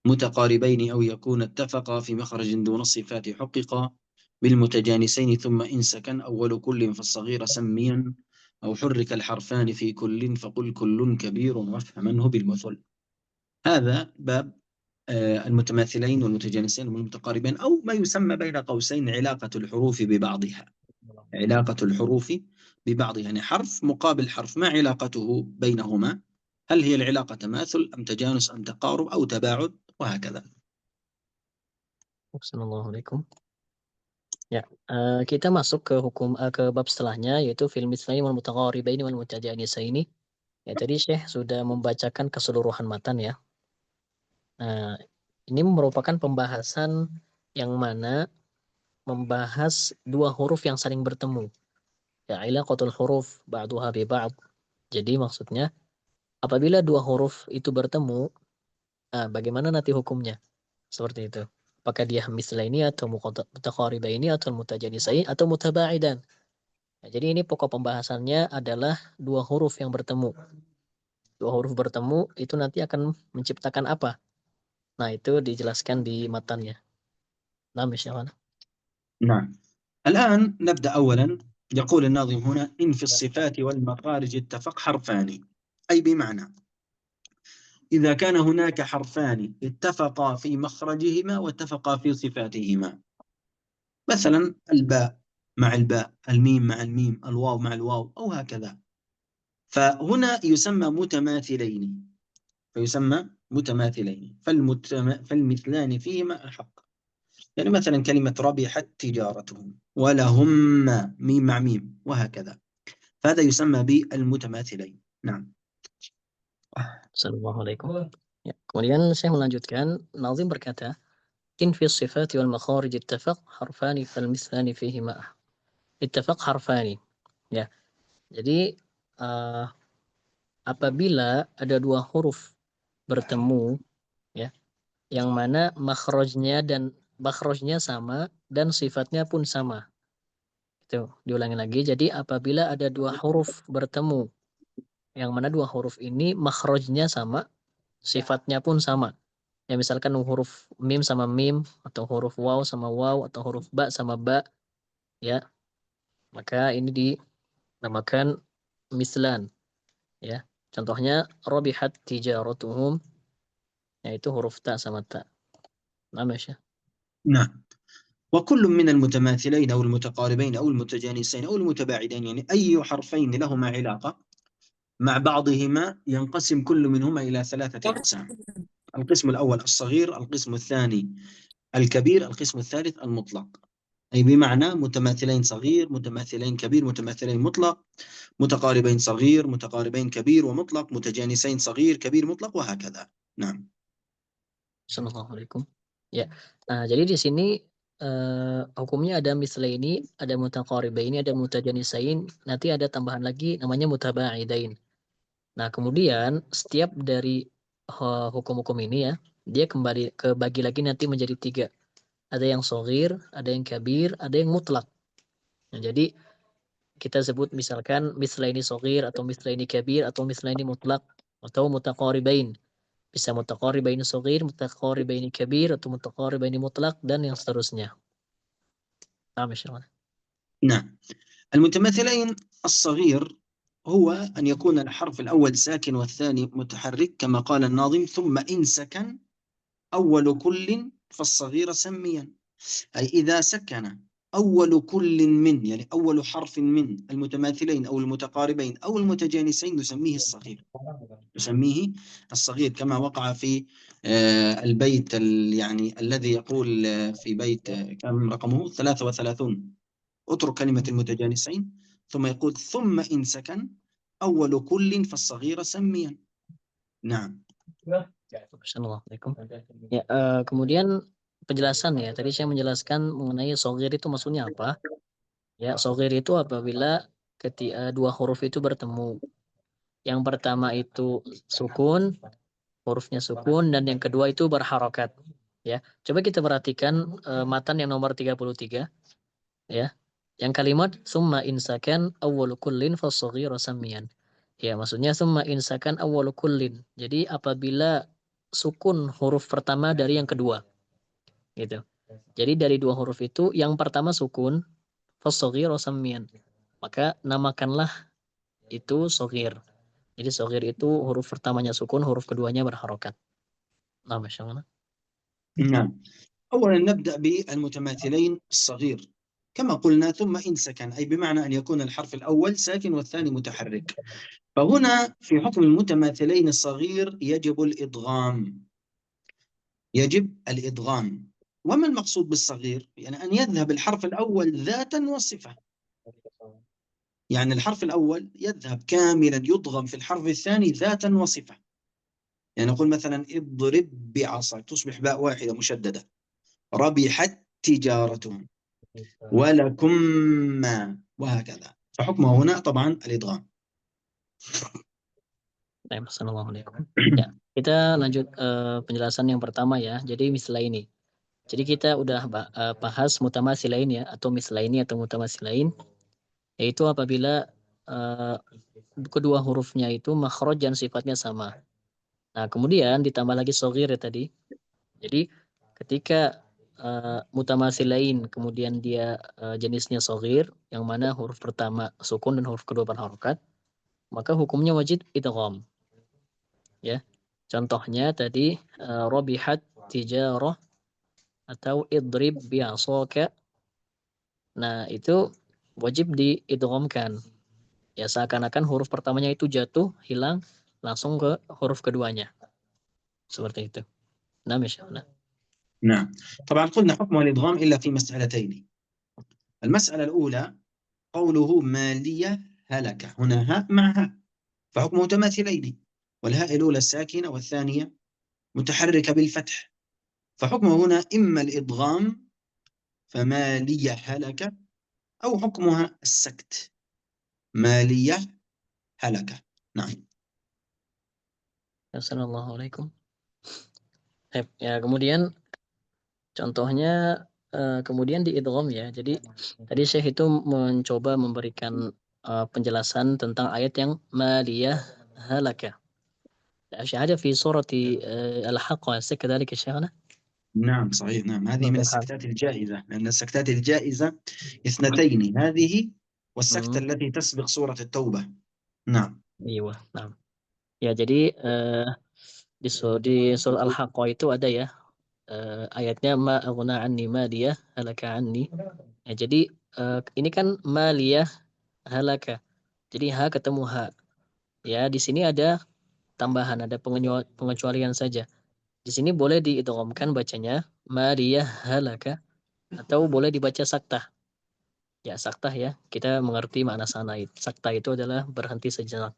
متقاربين أو يكون اتفقا في مخرج دون الصفات حققا، بالمتجانسين ثم إن سكن أول كل فالصغير سميا، أو حرك الحرفان في كل فقل كل كبير وافهمنه بالمثل. هذا باب المتماثلين والمتجانسين والمتقاربين، أو ما يسمى بين قوسين علاقة الحروف ببعضها. علاقة الحروف ببعض، يعني حرف مقابل حرف، ما علاقته بينهما؟ هل هي العلاقة تماثل أم تجانس أم تقارب أو تباعد وهكذا. Assalamualaikum. Ya, kita masuk ke bab setelahnya, yaitu fil mithlaini wal mutaqaribaini wal mutajanisaini. Ya, tadi Syekh sudah membacakan keseluruhan matan ya. Nah, ini merupakan pembahasan yang mana membahas dua huruf yang saling bertemu. Ya, ilaqatul huruf ba'duha bi ba'd. Jadi maksudnya apabila dua huruf itu bertemu, bagaimana nanti hukumnya? Seperti itu. Apakah dia mislaini atau mutaqaribaini atau mutajanisain atau mutabaidan? Nah, jadi ini pokok pembahasannya adalah dua huruf yang bertemu. Dua huruf bertemu itu nanti akan menciptakan apa? Nah, itu dijelaskan di matanya. Nah, misalnya. نعم. الآن نبدأ أولا. يقول الناظم هنا: إن في الصفات والمخارج اتفق حرفان، أي بمعنى إذا كان هناك حرفان اتفقا في مخرجهما واتفقا في صفاتهما، مثلا الباء مع الباء، الميم مع الميم، الواو مع الواو، أو هكذا، فهنا يسمى متماثلين. فالمثلان فيهما أحق. يعني مثلا كلمة ربحت تجارتهم، ولهم ميم مع ميم، وهكذا، فهذا يسمى بالمتماثلين. نعم. Assalamualaikum. Ya, kemudian saya melanjutkan, Nazim berkata, in fi sifati wal makharij ittafaq harfani fal mithlani fihi ma'ah. Ittafaq harfani. Ya. Jadi apabila ada dua huruf bertemu ya, yang mana makhrajnya sama dan sifatnya pun sama. Itu diulangi lagi. Jadi apabila ada dua huruf bertemu yang mana dua huruf ini makhrajnya sama, sifatnya pun sama. Ya misalkan huruf mim sama mim atau huruf waw sama waw atau huruf ba sama ba ya, maka ini dinamakan mislan ya. Contohnya rabihat tijaratuhum, yaitu huruf ta sama ta. Nah, ya. نعم. وكل من المتماثلين أو المتقاربين أو المتجانسين أو المتباعدين، يعني أي حرفين لهما علاقة مع بعضهما، ينقسم كل منهما إلى ثلاثة أقسام: القسم الأول الصغير، القسم الثاني الكبير، القسم الثالث المطلق. أي بمعنى متماثلين صغير، متماثلين كبير، متماثلين مطلق، متقاربين صغير، متقاربين كبير ومطلق، متجانسين صغير كبير مطلق، وهكذا. نعم. Assalamualaikum. Ya. Nah, jadi di sini hukumnya ada mislaini, ada mutaqaribaini, ada mutajanisain, nanti ada tambahan lagi namanya mutabaidain. Nah, kemudian setiap dari hukum-hukum ini ya, dia kembali kebagi lagi nanti menjadi tiga. Ada yang shagir, ada yang kabir, ada yang mutlak. Nah, jadi kita sebut misalkan mislaini shagir atau mislaini kabir atau mislaini mutlak atau mutaqaribain. Bisa mutaqaribaini shagir, mutaqaribaini kabir atau mutaqaribaini mutlak dan yang seterusnya. Nah, misalnya. نعم. المتماثلين الصغير هو أن يكون الحرف الأول ساكن والثاني متحرك، كما قال الناظم: ثم إن سكن أول كل فالصغير سميا. أي إذا سكن أول كل من، يعني أول حرف من المتماثلين أو المتقاربين أو المتجانسين، نسميه الصغير. نسميه الصغير، كما وقع في البيت يعني الذي يقول في بيت كم رقمه 33: اترك كلمة المتجانسين، ثم يقول: ثم إن سكن أول كل فالصغير سميا. نعم. Assalamualaikum. Ya, kemudian penjelasan ya. Tadi saya menjelaskan mengenai shagir itu maksudnya apa. Ya, shagir itu apabila ketika dua huruf itu bertemu. Yang pertama itu sukun, hurufnya sukun, dan yang kedua itu berharokat. Ya, coba kita perhatikan matan yang nomor 33. Ya, yang kalimat summa insakan awwalu kullin fasaghiru samiyan. Ya, maksudnya summa insakan awwalu kullin. Jadi apabila sukun huruf pertama dari yang kedua, gitu. Jadi dari dua huruf itu yang pertama sukun fasaghiru samiyan. Maka namakanlah itu shaghir. Jadi shaghir itu huruf pertamanya sukun, huruf keduanya berharokat. Nah, Masya Allah. نعم. أولا نبدأ بالمتماثلين الصغير. كما قلنا ثم إن سكن، أي بمعنى أن يكون الحرف الأول ساكن والثاني متحرك. فهنا في حكم المتماثلين الصغير يجب الإدغام، يجب الإدغام. وما المقصود بالصغير؟ يعني أن يذهب الحرف الأول ذاتا وصفة، يعني الحرف الأول يذهب كاملا يضغم في الحرف الثاني ذاتا وصفة. يعني نقول مثلا اضرب بعصاك تصبح باء واحدة مشددة، ربحت تجارتهم، ولكم ما، وهكذا. فحكمه هنا طبعا الإدغام. Assalamualaikum. Ya, kita lanjut penjelasan yang pertama ya. Jadi mislaini. Jadi kita udah bahas mutamatsilain ya, atau mislaini atau mutamatsilain, yaitu apabila kedua hurufnya itu makhraj dan sifatnya sama. Nah, kemudian ditambah lagi shaghir ya tadi. Jadi ketika mutamatsilain kemudian dia jenisnya shaghir, yang mana huruf pertama sukun dan huruf kedua berharokat, maka hukumnya wajib idgham. Ya. Contohnya tadi rabihat tijarah atau idrib bi'asaka. Nah, itu wajib diidghamkan. Ya, seakan-akan huruf pertamanya itu jatuh, hilang, langsung ke huruf keduanya. Seperti itu. Nah, misalnya. نعم. طبعا قلنا حكم الإدغام إلا في مسألتين. المسألة الأولى قوله مالية هلك، هنا هاء مع هاء فحكمه متماثلين، والهاء الأولى الساكنة والثانية متحركة بالفتح، فحكمه هنا إما الإدغام فمالية هلك، أو حكمها السكت مالية هلك. نعم. Assalamualaikum. Ya, kemudian contohnya kemudian diidgham ya. Jadi tadi Syekh itu mencoba memberikan penjelasan tentang ayat yang maliyah halaka. هذا في سورة الحق كذلك يا شيخنا؟ نعم صحيح، نعم هذه من سورة الحق. السكتات الجائزة، لأن السكتات الجائزة اثنتين، هذه والسكتة التي تسبق سورة التوبة. نعم. Iya, nah. Ya, jadi di surah Al-Haqqah itu ada ya ayatnya ma aghna anni maliyah halaka anni. Ya, jadi ini kan maliyah halaka. Jadi ha ketemu ha. Ya, di sini ada tambahan, ada pengecualian saja. Di sini boleh diidghamkan bacanya maliyah halaka atau boleh dibaca saktah. Ya, saktah ya. Kita mengerti makna sana. Saktah itu adalah berhenti sejenak.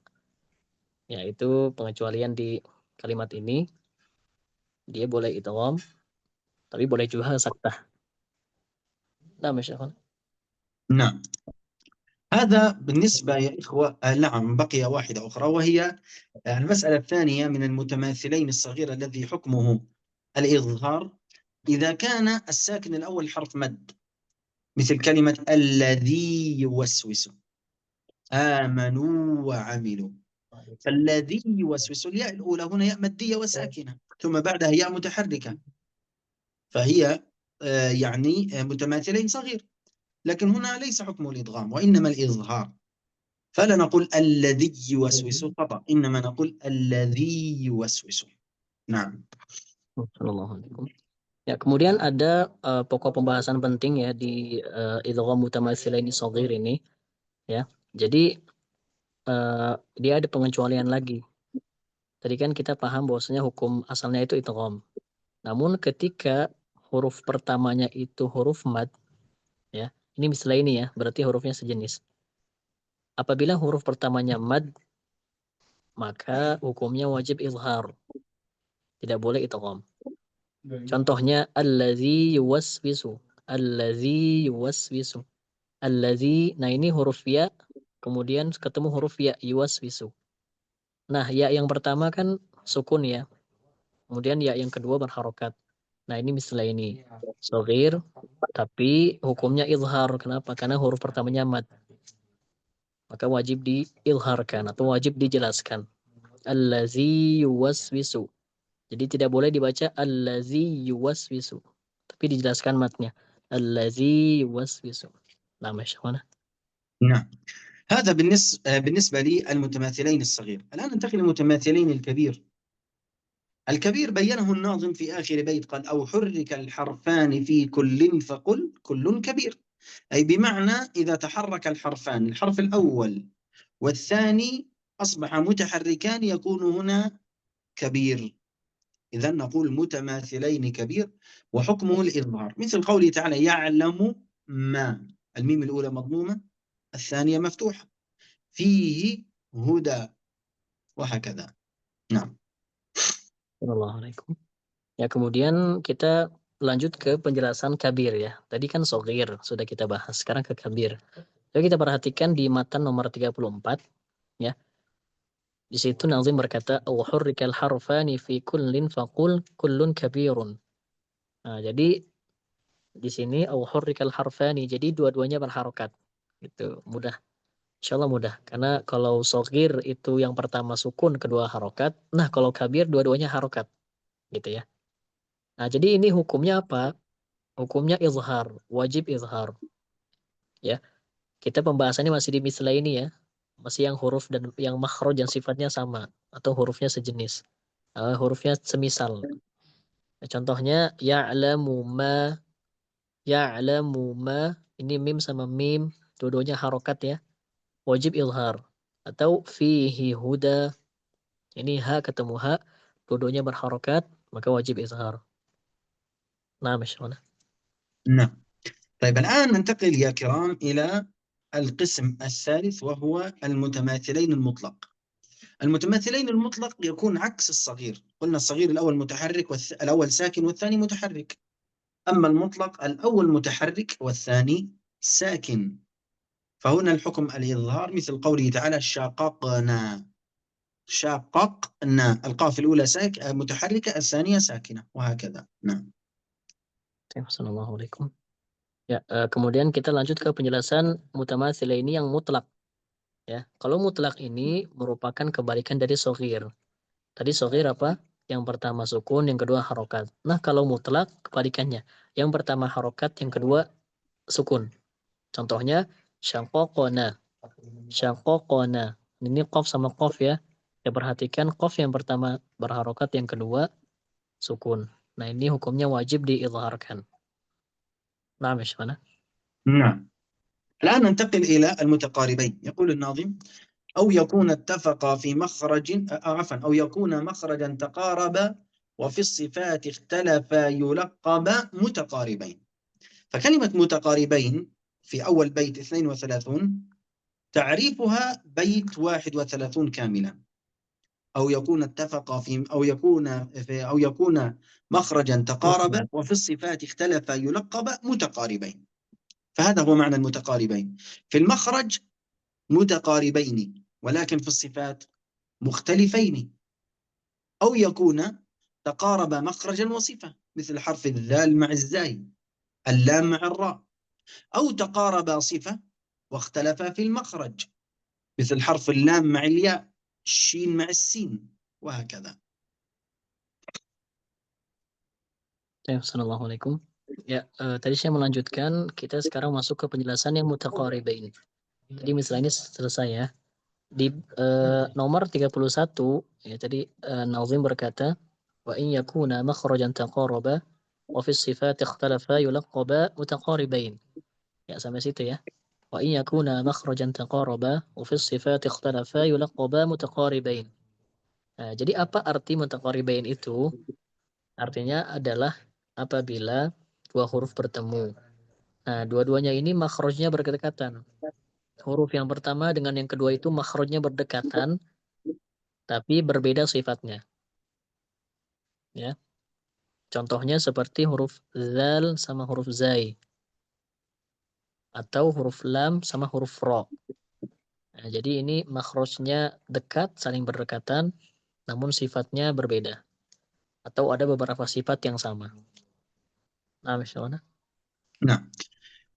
Ya, itu pengecualian di kalimat ini. Dia boleh idgham, tapi boleh juga saktah. Nah, Masya نعم. هذا بالنسبة يا إخوة. نعم بقي واحدة أخرى، وهي المسألة الثانية من المتماثلين الصغير الذي حكمه الإظهار إذا كان الساكن الأول حرف مد، مثل كلمة الذي يوسوس، آمنوا وعملوا. فالذي يوسوس الياء الأولى هنا ياء مدية وساكنة، ثم بعدها ياء متحركة، فهي يعني متماثلين صغير. لكن هنا ليس حكم الإدغام وإنما الإظهار، فلا نقول الذي يوسوس خطأ، إنما نقول الذي يوسوس. نعم. Allah. Ya, kemudian ada pokok pembahasan penting ya di idgham mutamatsilaini shaghir ini ya. Jadi dia ada pengecualian lagi. Tadi kan kita paham bahwasanya hukum asalnya itu idgham. Namun ketika huruf pertamanya itu huruf mad ya. Ini misalnya ini ya, berarti hurufnya sejenis. Apabila huruf pertamanya mad, maka hukumnya wajib izhar. Tidak boleh idgham. Contohnya allazi yuwaswisu. Allazi yuwaswisu. Allazi, nah ini huruf ya, kemudian ketemu huruf ya yuwaswisu. Nah, ya yang pertama kan sukun ya. Kemudian ya yang kedua berharokat. Nah, ini misalnya ini shaghir, tapi hukumnya izhar. Kenapa? Karena huruf pertamanya mad. Maka wajib diilharkan atau wajib dijelaskan. Allazi yuwaswisu. Jadi tidak boleh dibaca allazi yuwaswisu. Tapi dijelaskan matnya. Allazi yuwaswisu. Nah, Masya نعم. هذا بالنسبة للمتماثلين الصغير. الآن ننتقل للمتماثلين الكبير. الكبير بينه الناظم في آخر بيت، قال أو حرك الحرفان في كل فقل كل كبير. أي بمعنى إذا تحرك الحرفان، الحرف الأول والثاني أصبح متحركان، يكون هنا كبير. إذا نقول متماثلين كبير، وحكمه الإظهار، مثل قوله تعالى يعلم ما، الميم الأولى مضمومة، الثانية مفتوحة، فيه هدى، وهكذا. نعم. Assalamualaikum. Ya, kemudian kita lanjut ke penjelasan kabir ya. Tadi kan shogir sudah kita bahas, sekarang ke kabir. Jadi kita perhatikan di matan nomor 34 ya. Di situ nazim berkata wa hurrikal harfani fi kullin faqul kullun kabirun. Nah, jadi di sini au hurrikal harfani, jadi dua-duanya berharokat. Gitu, mudah. Insyaallah mudah. Karena kalau shogir itu yang pertama sukun, kedua harokat. Nah, kalau kabir dua-duanya harokat. Gitu ya. Nah, jadi ini hukumnya apa? Hukumnya izhar, wajib izhar. Ya, kita pembahasannya masih di mislah ini ya. Masih yang huruf dan yang makhraj yang sifatnya sama atau hurufnya sejenis. Hurufnya semisal. Contohnya ya'lamu ma, ini mim sama mim, dua-duanya harokat ya. Wajib izhar. Atau fihi huda, ini ha ketemu ha, dua-duanya berharokat, maka wajib izhar. Nah, masyaallah. نعم. طيب الآن ننتقل يا كرام إلى القسم الثالث، وهو المتماثلين المطلق. المتماثلين المطلق يكون عكس الصغير. قلنا الصغير الأول متحرك الأول ساكن والثاني متحرك. أما المطلق الأول متحرك والثاني ساكن. فهنا الحكم الإظهار، مثل قوله تعالى شققنا، شققنا، القاف الأولى متحركة، الثانية ساكنة، وهكذا. نعم. Assalamualaikum. Ya, kemudian kita lanjut ke penjelasan mutamatsila ini yang mutlak. Ya, kalau mutlak ini merupakan kebalikan dari shogir. Tadi shogir apa? Yang pertama sukun, yang kedua harokat. Nah, kalau mutlak kebalikannya. Yang pertama harokat, yang kedua sukun. Contohnya syaqaqna. Syaqaqna. Ini qaf sama qaf ya. Ya, perhatikan qaf yang pertama berharokat, yang kedua sukun. Nah, ini hukumnya wajib diizharkan. Nah, mana? نعم. الآن ننتقل إلى المتقاربين. يقول الناظم أو يكون اتفقا في مخرج، عفوا، أو يكون مخرجا تقاربا وفي الصفات اختلفا يلقبا متقاربين. فكلمة متقاربين في أول بيت 32 تعريفها بيت 31 كاملا. أو يكون اتفقا في أو يكون مخرجا تقاربا وفي الصفات اختلفا يلقبا متقاربين. فهذا هو معنى المتقاربين. في المخرج متقاربين، ولكن في الصفات مختلفين. أو يكون تقارب مخرجا وصفة، مثل حرف الذال مع الزاي، اللام مع الراء. أو تقارب صفة واختلفا في المخرج، مثل حرف اللام مع الياء، الشين مع السين، وهكذا. Assalamualaikum. Ya, tadi saya melanjutkan, kita sekarang masuk ke penjelasan yang mutaqaribain. Jadi misalnya ini selesai ya. Di nomor 31 ya, tadi Nazim berkata wa in yakuna makhrajan taqaraba wa fi sifat ikhtalafa yulaqaba mutaqaribain. Ya, sampai situ ya. Wa in yakuna makhrajan taqaraba wa fi sifat ikhtalafa yulaqaba mutaqaribain. Nah, jadi apa arti mutaqaribain itu? Artinya adalah apabila dua huruf bertemu. Nah, dua-duanya ini makhrajnya berdekatan. Huruf yang pertama dengan yang kedua itu makhrajnya berdekatan, tapi berbeda sifatnya. Ya. Contohnya seperti huruf zal sama huruf zai. Atau huruf lam sama huruf ro. Nah, jadi ini makhrajnya dekat, saling berdekatan, namun sifatnya berbeda. Atau ada beberapa sifat yang sama. Nah, misalnya. نعم.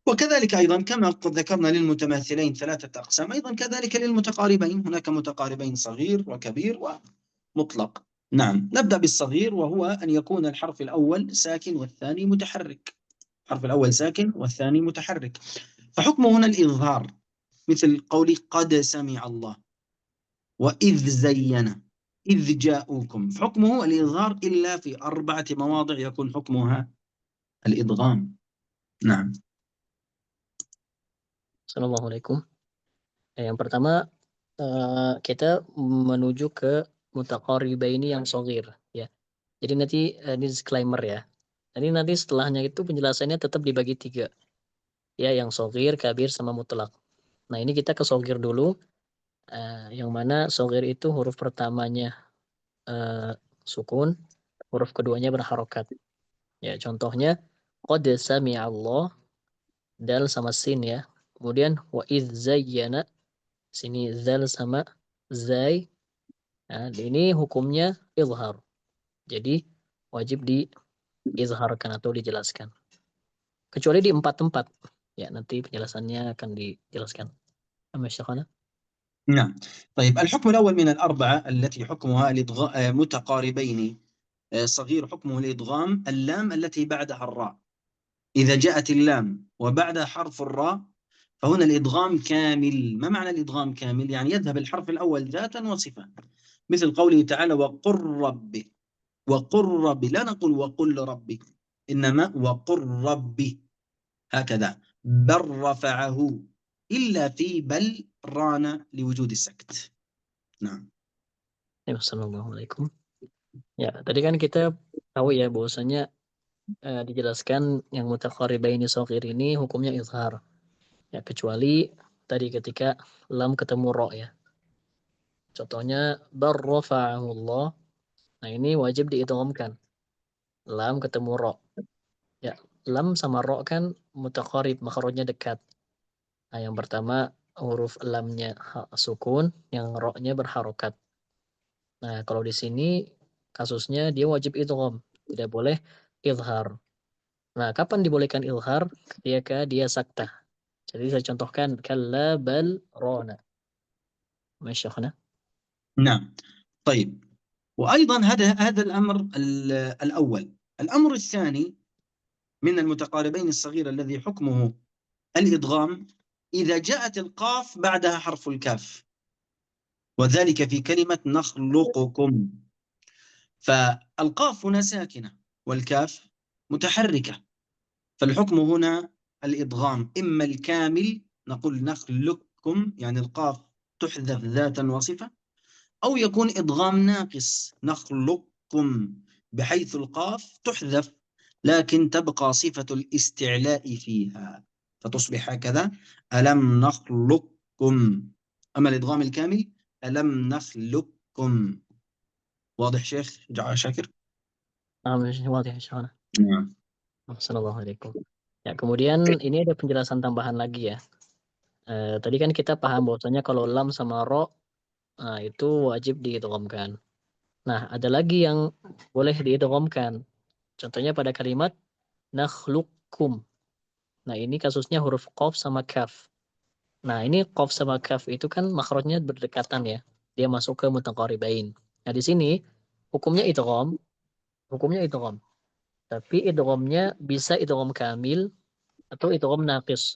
وكذلك أيضا كما قد ذكرنا للمتماثلين 3 أقسام، أيضا كذلك للمتقاربين، هناك متقاربين صغير وكبير ومطلق. نعم. نبدأ بالصغير، وهو أن يكون الحرف الأول ساكن والثاني متحرك. الحرف الأول ساكن والثاني متحرك، فحكمه هنا الإظهار، مثل قولي قد سمع الله، وإذ زين، إذ جاءوكم، فحكمه الإظهار إلا في 4 مواضع يكون حكمها الإدغام. نعم. Assalamualaikum. Yang pertama kita menuju ke mutaqaribaini yang shaghir ya. Jadi nanti ini disclaimer ya. Jadi nanti setelahnya itu penjelasannya tetap dibagi 3. Ya, yang shaghir, kabir sama mutlak. Nah, ini kita ke shaghir dulu. Yang mana shaghir itu huruf pertamanya sukun, huruf keduanya berharokat. Ya, contohnya qad sami'allah, dal sama sin ya. Kemudian wa idz zayyana, sini zal sama zai. Nah, ini hukumnya izhar. Jadi wajib diizharkan atau dijelaskan. Kecuali di 4 tempat. Ya, nanti penjelasannya akan dijelaskan. Sama Syekhana. نعم. طيب الحكم الأول من الأربعة التي حكمها متقاربين صغير حكمه الإدغام اللام التي بعدها الراء. إذا جاءت اللام وبعدها حرف الراء فهنا الإدغام كامل. ما معنى الإدغام كامل؟ يعني يذهب الحرف الأول ذاتا وصفة، مثل قوله تعالى وقل ربي. وقل ربي، لا نقول وقل ربي، إنما وقل ربي هكذا. بل رفعه، إلا في بل ران لوجود السكت. نعم. Assalamualaikum. Ya, tadi kan kita tahu ya bahwasanya dijelaskan yang mutaqaribaini shaghir ini hukumnya izhar. Ya, kecuali tadi ketika lam ketemu ro ya. Contohnya barrafa'ahullah. Nah, ini wajib diidghamkan. Lam ketemu ro. Ya, lam sama ro kan mutaqarib, makhrajnya dekat. Nah, yang pertama huruf lamnya sukun, yang ro-nya berharokat. Nah, kalau di sini kasusnya dia wajib idgham, tidak boleh izhar. Nah, kapan dibolehkan izhar? Ketika dia saktah. Jadi saya contohkan kalla bal rona. Masyakhna. نعم. طيب، وأيضا هذا الأمر الأول. الأمر الثاني من المتقاربين الصغير الذي حكمه الإدغام إذا جاءت القاف بعدها حرف الكاف، وذلك في كلمة نخلقكم. فالقاف هنا ساكنة والكاف متحركة، فالحكم هنا الإدغام، إما الكامل نقول نخلقكم يعني القاف تحذف ذاتا وصفة، أو يكون إدغام ناقص نخلقكم بحيث القاف تحذف لكن تبقى صفة الاستعلاء فيها فتصبح هكذا ألم نخلقكم. أما الإدغام الكامل ألم نخلقكم. واضح شيخ شاكر؟ Wadih, Masyakhna. نعم. Assalamualaikum. Ya, kemudian ini ada penjelasan tambahan lagi ya. Tadi kan kita paham bahwasanya kalau lam sama ro itu wajib diidghamkan. Nah, ada lagi yang boleh diidghamkan. Contohnya pada kalimat nakhluqkum. Nah, ini kasusnya huruf qaf sama kaf. Nah, ini qaf sama kaf itu kan makhrajnya berdekatan ya. Dia masuk ke mutaqaribain. Nah, di sini hukumnya idgham, hukumnya idgham. Tapi idghamnya bisa idgham kamil atau idgham naqis.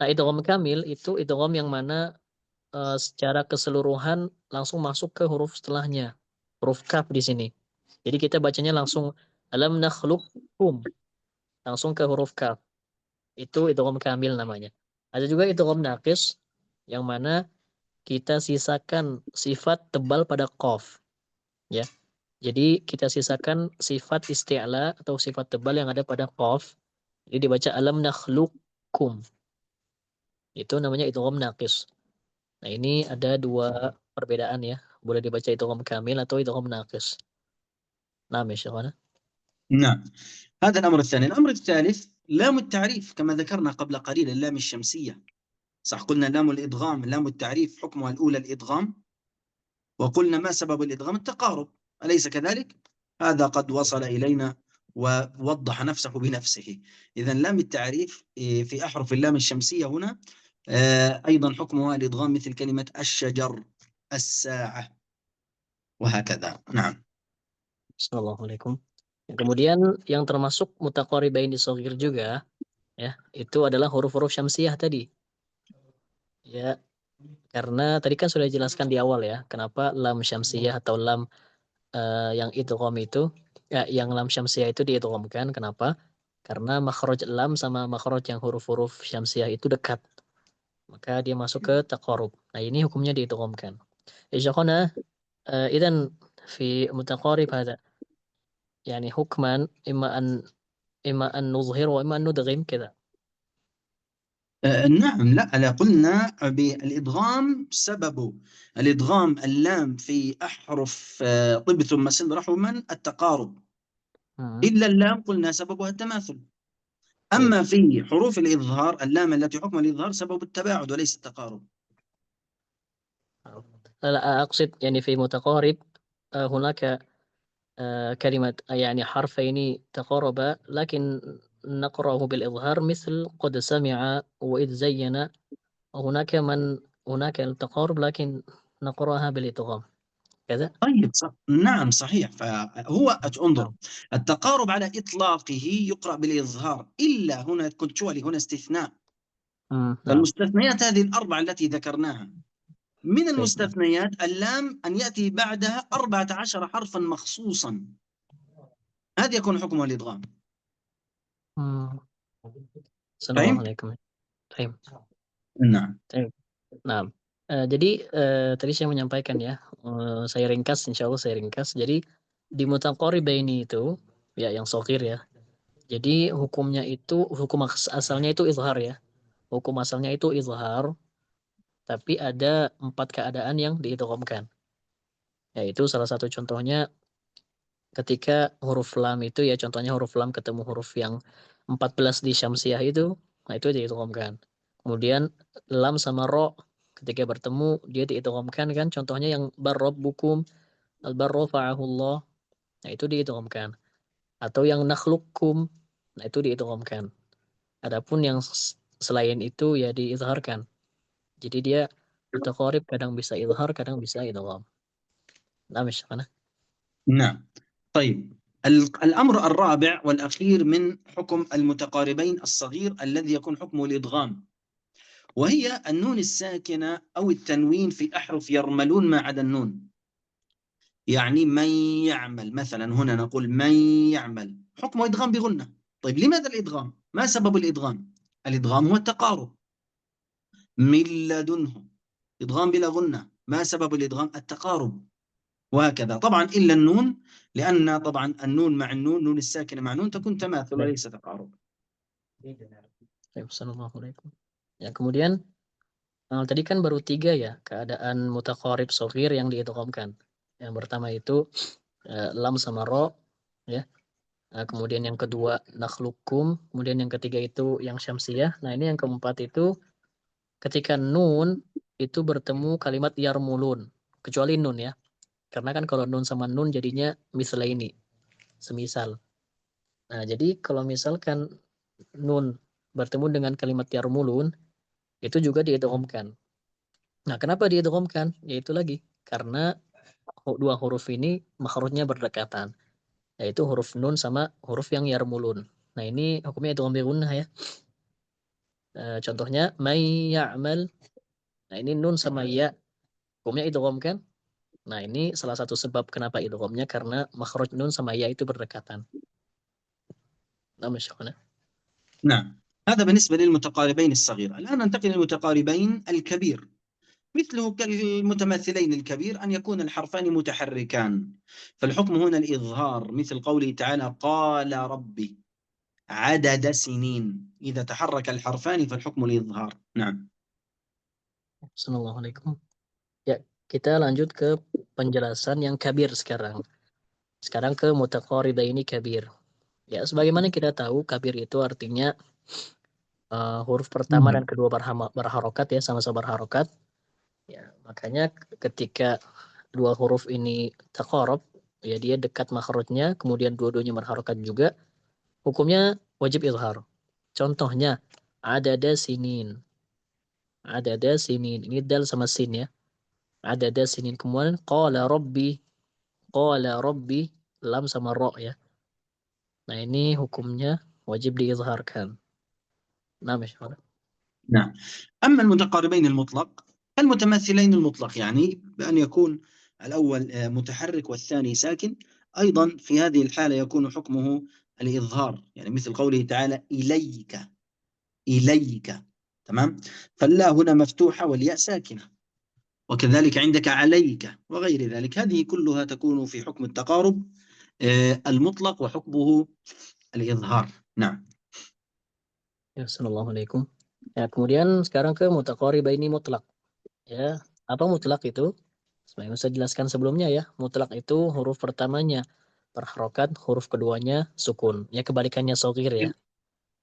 Nah, idgham kamil itu idgham yang mana secara keseluruhan langsung masuk ke huruf setelahnya. Huruf kaf di sini. Jadi kita bacanya langsung alam nakhluqkum, langsung ke huruf kaf. Itu idgham kamil namanya. Ada juga idgham naqis yang mana kita sisakan sifat tebal pada qaf ya. Jadi kita sisakan sifat isti'la atau sifat tebal yang ada pada qaf. Jadi dibaca alam nakhluqkum. Itu namanya idgham naqis. Nah, ini ada 2 perbedaan ya. Boleh dibaca idgham kamil atau idgham naqis. Nah, ya Syekhana. نعم. هذا الأمر الثاني. الأمر الثالث لام التعريف كما ذكرنا قبل قليل، اللام الشمسية. صح، قلنا لام الإدغام لام التعريف حكمها الأولى الإدغام، وقلنا ما سبب الإدغام؟ التقارب، أليس كذلك؟ هذا قد وصل إلينا ووضح نفسه بنفسه. إذن لام التعريف في أحرف اللام الشمسية هنا أيضا حكمها الإدغام، مثل كلمة الشجر، الساعة، وهكذا. نعم. Assalamualaikum. Kemudian yang termasuk mutaqaribain di shaghir juga ya, itu adalah huruf-huruf syamsiyah tadi. Ya, karena tadi kan sudah dijelaskan di awal ya, kenapa lam syamsiyah atau lam yang idgham itu ya, yang lam syamsiyah itu diidghamkan. Kenapa? Karena makhraj lam sama makhraj yang huruf-huruf syamsiyah itu dekat. maka dia masuk ke taqarrub. Nah, ini hukumnya diidghamkan. Ikhwana, idzan fi mutaqarrib hada يعني حكما إما أن نظهر وإما أن ندغم كذا. نعم، لا قلنا بالإدغام سببه الإدغام اللام في أحرف طب ثم سل رحما التقارب، إلا اللام قلنا سببها التماثل. أما في حروف الإظهار اللام التي حكم الإظهار سبب التباعد وليس التقارب. لا أقصد يعني في متقارب هناك كلمة يعني حرفين تقاربا لكن نقرأه بالإظهار مثل قد سمع وإذ زين. هناك التقارب لكن نقرأها بالإدغام كذا. طيب نعم صحيح. فهو انظر، نعم. التقارب على إطلاقه يقرأ بالإظهار، إلا هنا كنتشولي، هنا استثناء. نعم. فالمستثنيات هذه الأربعة التي ذكرناها، من طيب. المستثنيات اللام أن يأتي بعدها 14 حرفا مخصوصا، هذا يكون حكمه الإدغام. السلام فهمت؟ عليكم. طيب. نعم. طيب. Nah, jadi tadi saya menyampaikan ya, saya ringkas, insya Allah saya ringkas. Jadi di mutaqaribaini itu, ya yang shaghir ya. Jadi hukumnya itu, hukum asalnya itu izhar ya. Hukum asalnya itu izhar, tapi ada 4 keadaan yang diidghamkan. Yaitu salah satu contohnya ketika huruf lam itu ya, contohnya huruf lam ketemu huruf yang 14 di Syamsiah itu, nah itu diidghamkan. Kemudian lam sama ro ketika bertemu dia diidghamkan kan, contohnya yang barrabbukum al-barra fa'ahullah, nah itu diidghamkan. Atau yang nakhluqukum, nah itu diidghamkan. Adapun yang selain itu ya diizharkan. Jadi dia mutaqarib, kadang bisa izhar, kadang bisa idgham. Nah, misalnya. نعم. طيب، الأمر الرابع والأخير من حكم المتقاربين الصغير الذي يكون حكمه الإدغام، وهي النون الساكنة أو التنوين في أحرف يرملون ما عدا النون. يعني من يعمل مثلا، هنا نقول من يعمل، حكمه إدغام بغنة. طيب لماذا الإدغام؟ ما سبب الإدغام؟ الإدغام هو التقارب. من لدنه، إدغام بلا غنة، ما سبب الإدغام؟ التقارب. وهكذا طبعا إلا النون، لأن طبعا النون مع النون، نون الساكنة مع نون تكون تماثل وليس تقارب. Assalamualaikum. Ya, kemudian tadi kan baru 3 ya keadaan mutaqarib shaghir yang diidghamkan. Yang pertama itu lam sama ro ya. Kemudian yang kedua nakhluqukum, kemudian yang ketiga itu yang syamsiyah. Nah, ini yang keempat itu ketika nun itu bertemu kalimat yarmulun, kecuali nun ya. Karena kan kalau nun sama nun jadinya misal ini, semisal. Nah, jadi kalau misalkan nun bertemu dengan kalimat yarmulun, itu juga diidghamkan. Nah, kenapa diidghamkan? Yaitu lagi karena dua huruf ini makhrajnya berdekatan, yaitu huruf nun sama huruf yang yarmulun. Nah, ini hukumnya idgham bi gunnah ya. Contohnya may ya'mal. Nah, ini nun sama ya hukumnya idgham kan? Nah, ini salah satu sebab kenapa idghamnya, karena makhraj nun sama ya itu berdekatan. Nah, masyaallah. نعم، هذا بالنسبة للمتقاربين الصغير. الآن ننتقل للمتقاربين الكبير، مثله كالمتماثلين الكبير أن يكون الحرفان متحركان، فالحكم هنا الإظهار، مثل قوله تعالى قال ربي عدد سنين، إذا تحرك الحرفان فالحكم الإظهار. نعم. Assalamualaikum. Ya, kita lanjut ke penjelasan yang kabir sekarang. Sekarang ke mutaqaribaini kabir. Ya, sebagaimana kita tahu kabir itu artinya huruf pertama dan kedua berharokat ya, sama-sama berharokat. Ya, makanya ketika dua huruf ini taqarab, ya dia dekat makhrajnya, kemudian dua-duanya berharokat juga, hukumnya wajib izhar. Contohnya adada sinin. Adada sinin. Ini dal sama sin ya. Adada sinin. Kemudian qala rabbi. Qala rabbi, lam sama ro ya. Nah, ini hukumnya wajib diizharkan. Nah, misalnya. نعم. أما المتقاربين المطلق المتماثلين المطلق، يعني بأن يكون الأول متحرك والثاني ساكن، أيضا في هذه الحالة يكون حكمه الإظهار، يعني مثل قوله تعالى إليك، إليك. تمام. فاللا هنا مفتوحة والياء ساكنة، وكذلك عندك عليك وغير ذلك، هذه كلها تكون في حكم التقارب المطلق وحكمه الإظهار. نعم. Ya, Assalamualaikum. Ya, kemudian sekarang ke mutaqaribaini mutlak. Ya, apa mutlak itu? Sebenarnya saya jelaskan sebelumnya ya. Mutlak itu huruf pertamanya berharokat, huruf keduanya sukun. Ya, kebalikannya shagir ya.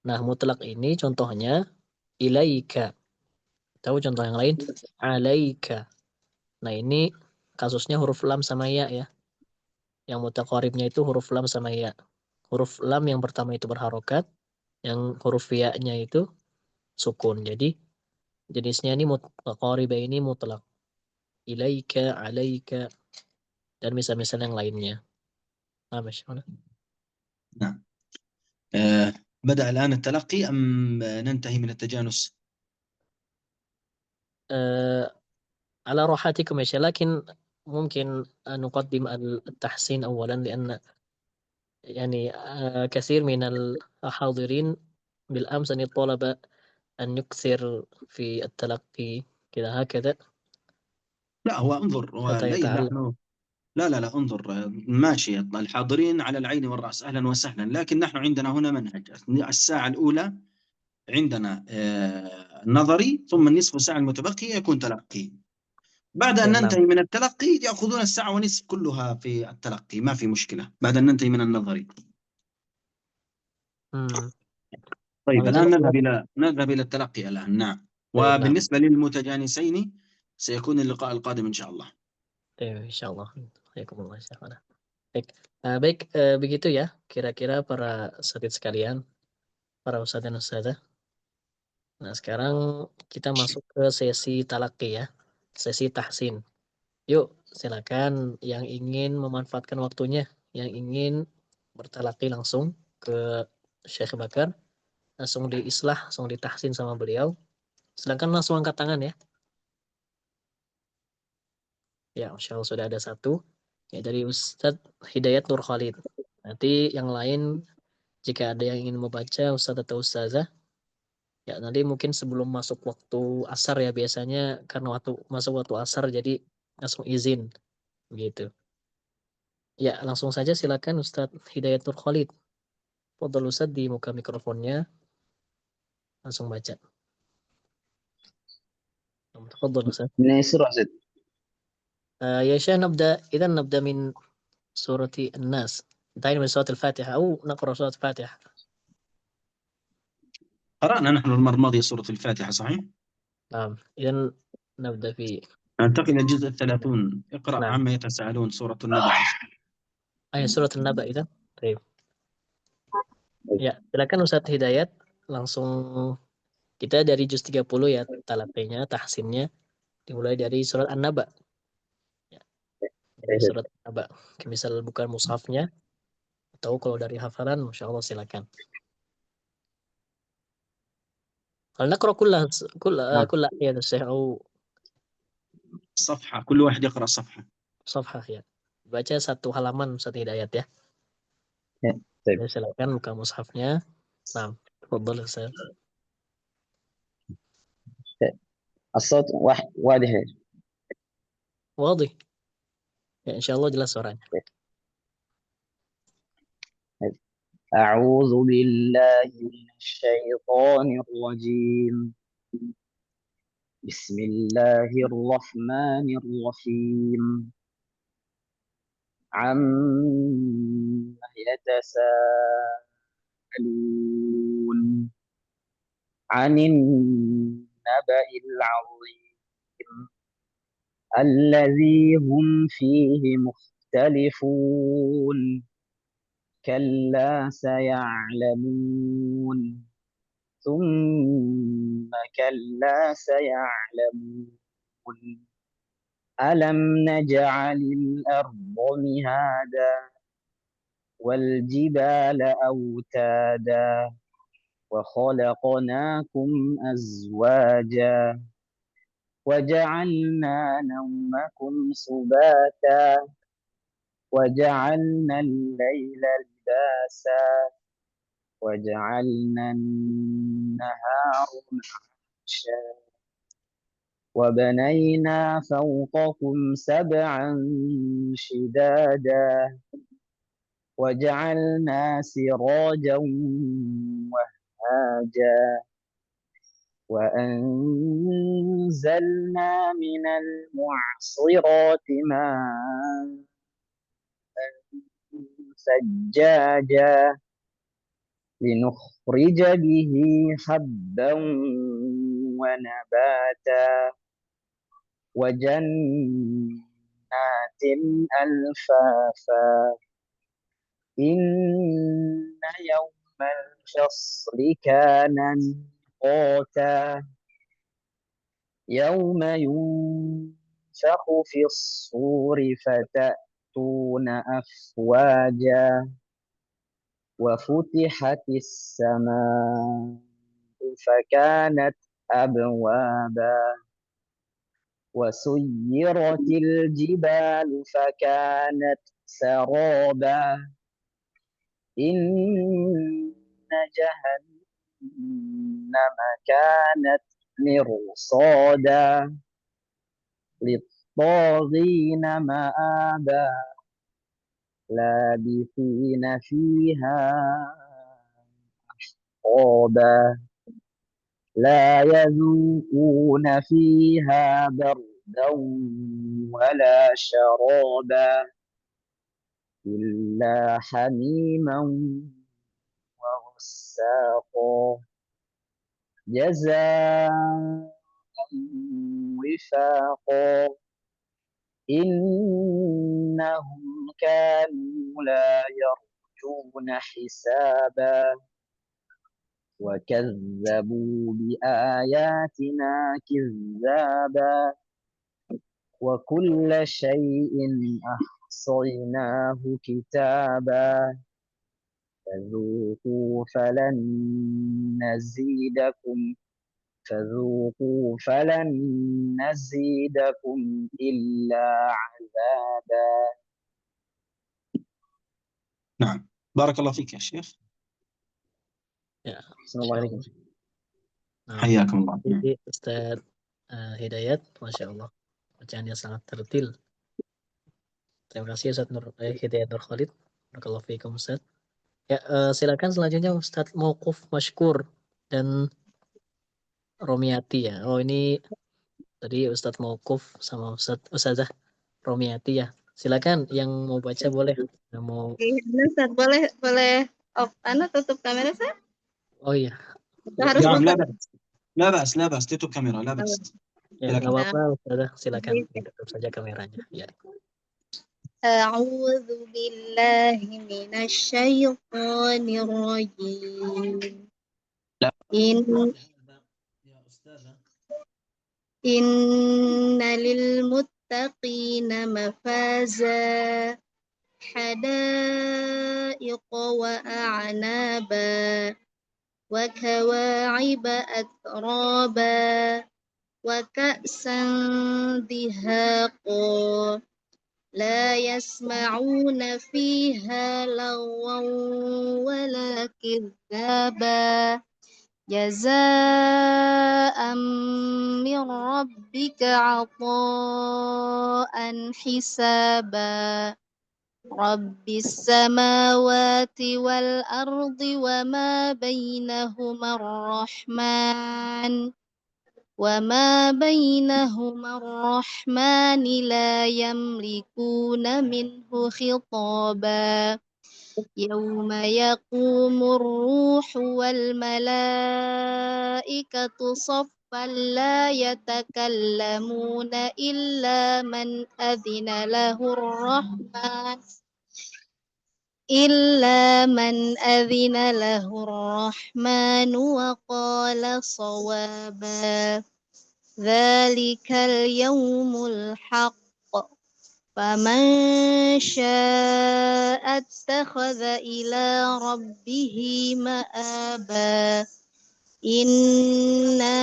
Nah, mutlak ini contohnya ilaika. Tahu contoh yang lain? Alaika. Nah, ini kasusnya huruf lam sama ya ya. Yang mutaqaribnya itu huruf lam sama ya. Huruf lam yang pertama itu berharokat, yang huruf ya-nya itu sukun. Jadi jenisnya ini mutaqariba ini mutlak. Ilaika, alaika, dan misal-misal yang lainnya. Nah, Masya Allah. نعم. بدأ الآن التلقي أم ننتهي من التجانس؟ على راحتكم يا شيخ، لكن ممكن أن نقدم التحسين أولا، لأن يعني كثير من الحاضرين بالأمس أن الطلبة أن يكثر في التلقي كذا هكذا لا، هو انظر، هو حتى لي يتعلم. نحن، لا انظر، ماشي، الحاضرين على العين والرأس أهلا وسهلا، لكن نحن عندنا هنا منهج. الساعة الأولى عندنا نظري، ثم النصف ساعة المتبقي يكون تلقي. بعد أن Ya, enam. ننتهي من التلقي يأخذون الساعة ونصف كلها في التلقي، ما في مشكلة بعد أن ننتهي من النظري. Hmm. طيب الآن Jazakumullah. نذهب إلى التلقي الآن. نعم. Baik, enam. وبالنسبة للمتجانسين سيكون اللقاء القادم إن شاء الله. Insyaallah. Jazakumullah, Syekh. Baik, baik, begitu ya kira-kira para asatidz sekalian, para ustadz dan ustadzah. Nah, sekarang kita masuk ke sesi talaki ya, sesi tahsin. Yuk, silakan yang ingin memanfaatkan waktunya, yang ingin bertalaki langsung ke Syekh Bakar, langsung diislah, langsung ditahsin sama beliau. Silakan langsung angkat tangan ya. Ya, Masya Allah sudah ada satu. Ya, dari Ustadz Hidayat Nur Khalid. Nanti yang lain jika ada yang ingin membaca Ustadz atau Ustazah, ya nanti mungkin sebelum masuk waktu asar ya biasanya, karena waktu masuk waktu asar jadi langsung izin gitu. Ya, langsung saja silakan Ustadz Hidayat Nur Khalid. Fadhal Ustadz di muka mikrofonnya langsung baca. Tafadhal Ustadz. من يسر أحسن. يا شيخ نبدأ من سورة الناس. انتهينا من سورة الفاتحة أو نقرأ سورة الفاتحة. قرأنا نحن المرة الماضية سورة الفاتحة صحيح؟ نعم، إذا نبدأ في ننتقل إلى الجزء 30. اقرأ نعم عما يتساءلون، سورة النبأ. سورة النبأ إذا. طيب. Ya, silakan Ustadz Hidayat langsung kita dari juz 30 ya talaqinya, tahsinnya dimulai dari surat An-Naba. Ya, dari surat An-Naba. Misal bukan mushafnya atau kalau dari hafalan, Masya Allah silakan. Hal naqra نعم. kull ayat Syekh au صفحة، كل واحد يقرأ صفحة. safhah ya. Baca satu halaman Ustadz Hidayat ya. طيب Jadi silakan buka mushafnya. Nah, tafadhal Ustaz. الصوت واضح. Wadih. Ya, insyaallah jelas suaranya. أعوذ بالله من الشيطان الرجيم. بسم الله الرحمن الرحيم. عما يتساءلون عن النبأ العظيم الذي هم فيه مختلفون. كلا سيعلمون ثم كلا سيعلمون ألم نجعل الأرض مهادا والجبال أوتادا وخلقناكم أزواجا وجعلنا نومكم سباتا وجعلنا الليل لباسا وجعلنا النهار معاشا وبنينا فوقكم سبعا شدادا وجعلنا سراجا وهاجا وأنزلنا من المعصرات ماء ثجاجا لنخرج به حبا ونباتا وجنات ألفافا إن يوم الفصل كان ميقاتا يوم ينفخ في الصور فتأتون أفواجا وفتحت السماء فكانت أبوابا وسيرت الجبال فكانت سرابا إن جهنم كانت مرصادا للطاغين مآبا لابثين فيها أحقابا لا يذوقون فيها بردا ولا شرابا إلا حميما وغساقا جزاء وفاقا إنهم كانوا لا يرجون حسابا وكذبوا بآياتنا كذابا وكل شيء أحصيناه كتابا فذوقوا فلن نزيدكم إلا عذابا. نعم، بارك الله فيك يا شيخ. Ya, أحسن الله Masya عليكم. Allah. Nah, حياكم الله. jadi Ustaz Hidayat, Masya Allah, bacaannya sangat tertil. Terima kasih Ustaz Hidayat Nur Khalid. Barakallahu fiikum Ustaz. Ya, silakan selanjutnya Ustaz Mauquf Mashkur dan Romiati ya. Oh, ini tadi Ustaz Mauquf sama Ustazah Romiati ya. Silakan yang mau baca boleh. Yang mau Ustaz, boleh off, tutup kamera saya? Oh iya. Harus نعم، buka. لا بأس tutup kamera, لا بأس. Ya, nggak silakan. apa-apa Ustazah, silakan tutup saja kameranya. Ya. أعوذ بالله من الشيطان الرجيم يا أستاذة. إن للمتقين مفازا حدائق وأعنابا وكواعب أترابا وكأسا دهاقا لا يسمعون فيها لغوا ولا كذابا جزاء من ربك عطاء حسابا رب السماوات والأرض وما بينهما الرحمن لا يملكون منه خطابا يوم يقوم الروح والملائكة صفا لا يتكلمون إلا من أذن له الرحمن وقال صوابا ذلك اليوم الحق فمن شاء اتخذ إلى ربه مآبا إنا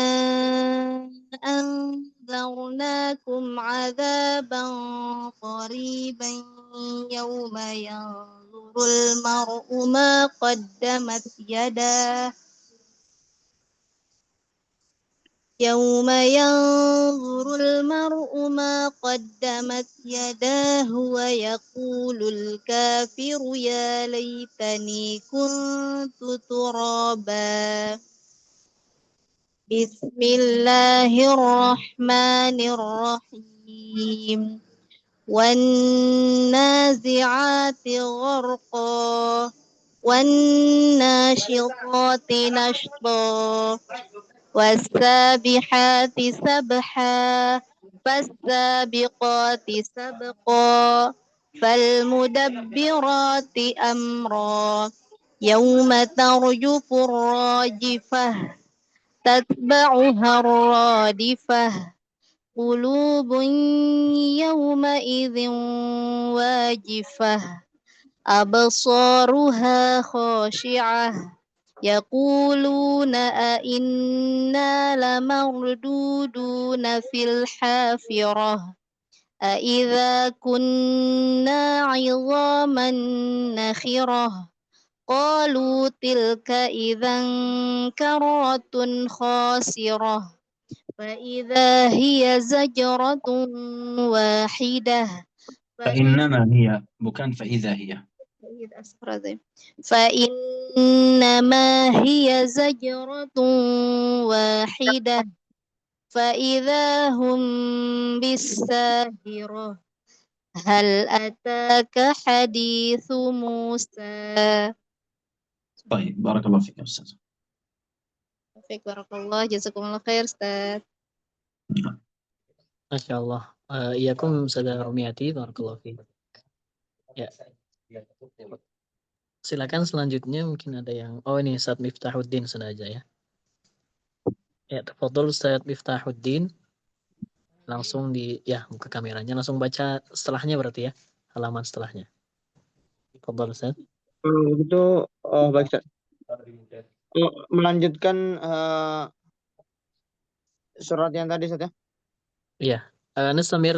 أنذرناكم عذابا قريبا يوم ينظر المرء ما قدمت يداه يوم ينظر المرء ما قدمت يداه ويقول الكافر يا ليتني كنت ترابا. بسم الله الرحمن الرحيم. والنازعات غرقا والناشطات نشطا والسابحات سبحا فالسابقات سبقا فالمدبرات أمرا يوم ترجف الراجفة تتبعها الرادفة قلوب يومئذ واجفة أبصارها خاشعة يقولون أئنا لمردودون في الحافرة أئذا كنا عظاما نخرة قالوا تلك إذا كرة خاسرة فإذا هي زجرة واحدة فإنما هي بكان فإذا هي فإنما هي زجرة واحدة فإذا هم بالساهرة هل أتاك حديث موسى. طيب بارك الله فيك يا أستاذ. Baik, barakallah, jazakumullah khair, Ustaz. Masya Allah. Iyakum saudara Rumiati, barakallahu fiik. Ya. Silakan selanjutnya mungkin ada yang ini Ustaz Miftahuddin saja ya. Ya, tafadhol Ustaz Miftahuddin. Langsung buka kameranya, langsung baca setelahnya berarti ya. Halaman setelahnya. Tafadhol Ustaz. Begitu, baik Ustaz. Melanjutkan surat yang tadi Ustaz ya. Iya. نستمر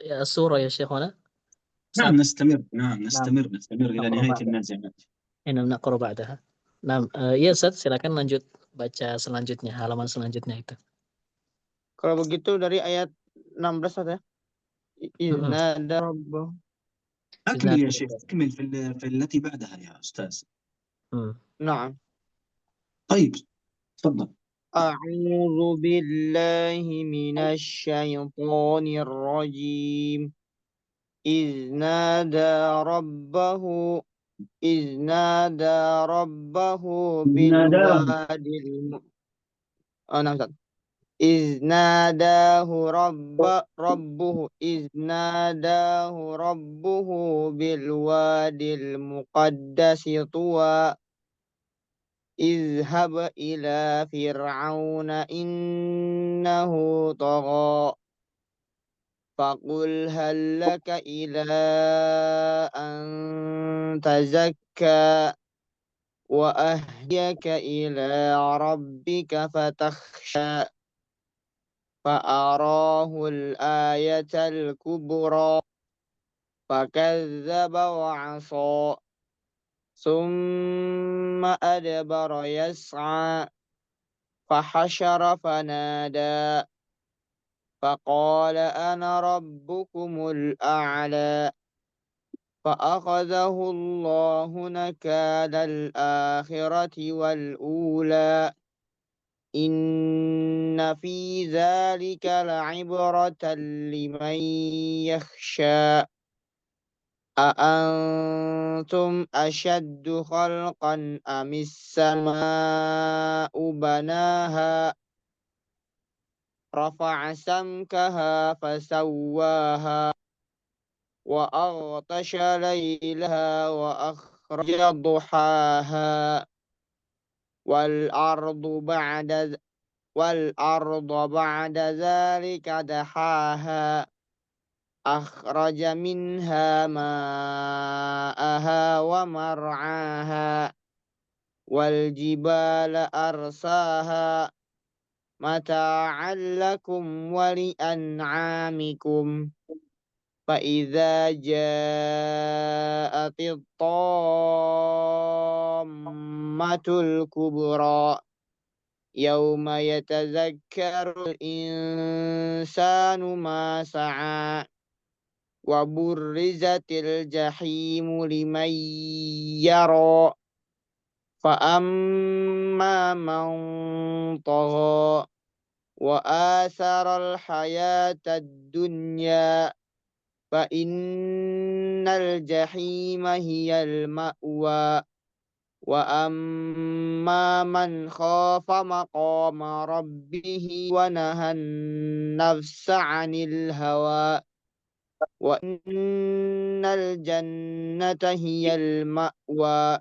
الصورة يا شيخنا. نعم نستمر إلى نهاية النازعات. نقرأ بعدها. Nah, iya Ustaz, silakan lanjut baca selanjutnya, halaman selanjutnya itu. Kalau begitu dari ayat 16 Ustaz ya. Iznada rabbahu. أكمل يا شيخ، أكمل في التي بعدها يا أستاذ. نعم. طيب تفضل. أعوذ بالله من الشيطان الرجيم. إذ نادى ربه بالوادي نعم Ustaz. إذ ناداه ربه بالوادي المقدس طوى اذهب إلى فرعون إنه طغى فقل هل لك إلى أن تزكى وأهديك إلى ربك فتخشى فأراه الآية الكبرى فكذب وعصى ثم أدبر يسعى فحشر فنادى فقال أنا ربكم الأعلى فأخذه الله نكال الآخرة والأولى إن في ذلك لعبرة لمن يخشى أأنتم أشد خلقا أم السماء بناها رفع سمكها فسواها وأغطش ليلها وأخرج ضحاها والأرض بعد ذلك دحاها أخرج منها ماءها ومرعاها والجبال أرساها متاعا لكم ولأنعامكم فإذا جاءت الطامة الكبرى يوم يتذكر الإنسان ما سعى وبرزت الجحيم لمن يرى فأما من طغى وآثر الحياة الدنيا فإن الجحيم هي المأوى وأما من خاف مقام ربه ونهى النفس عن الهوى وإن الجنة هي المأوى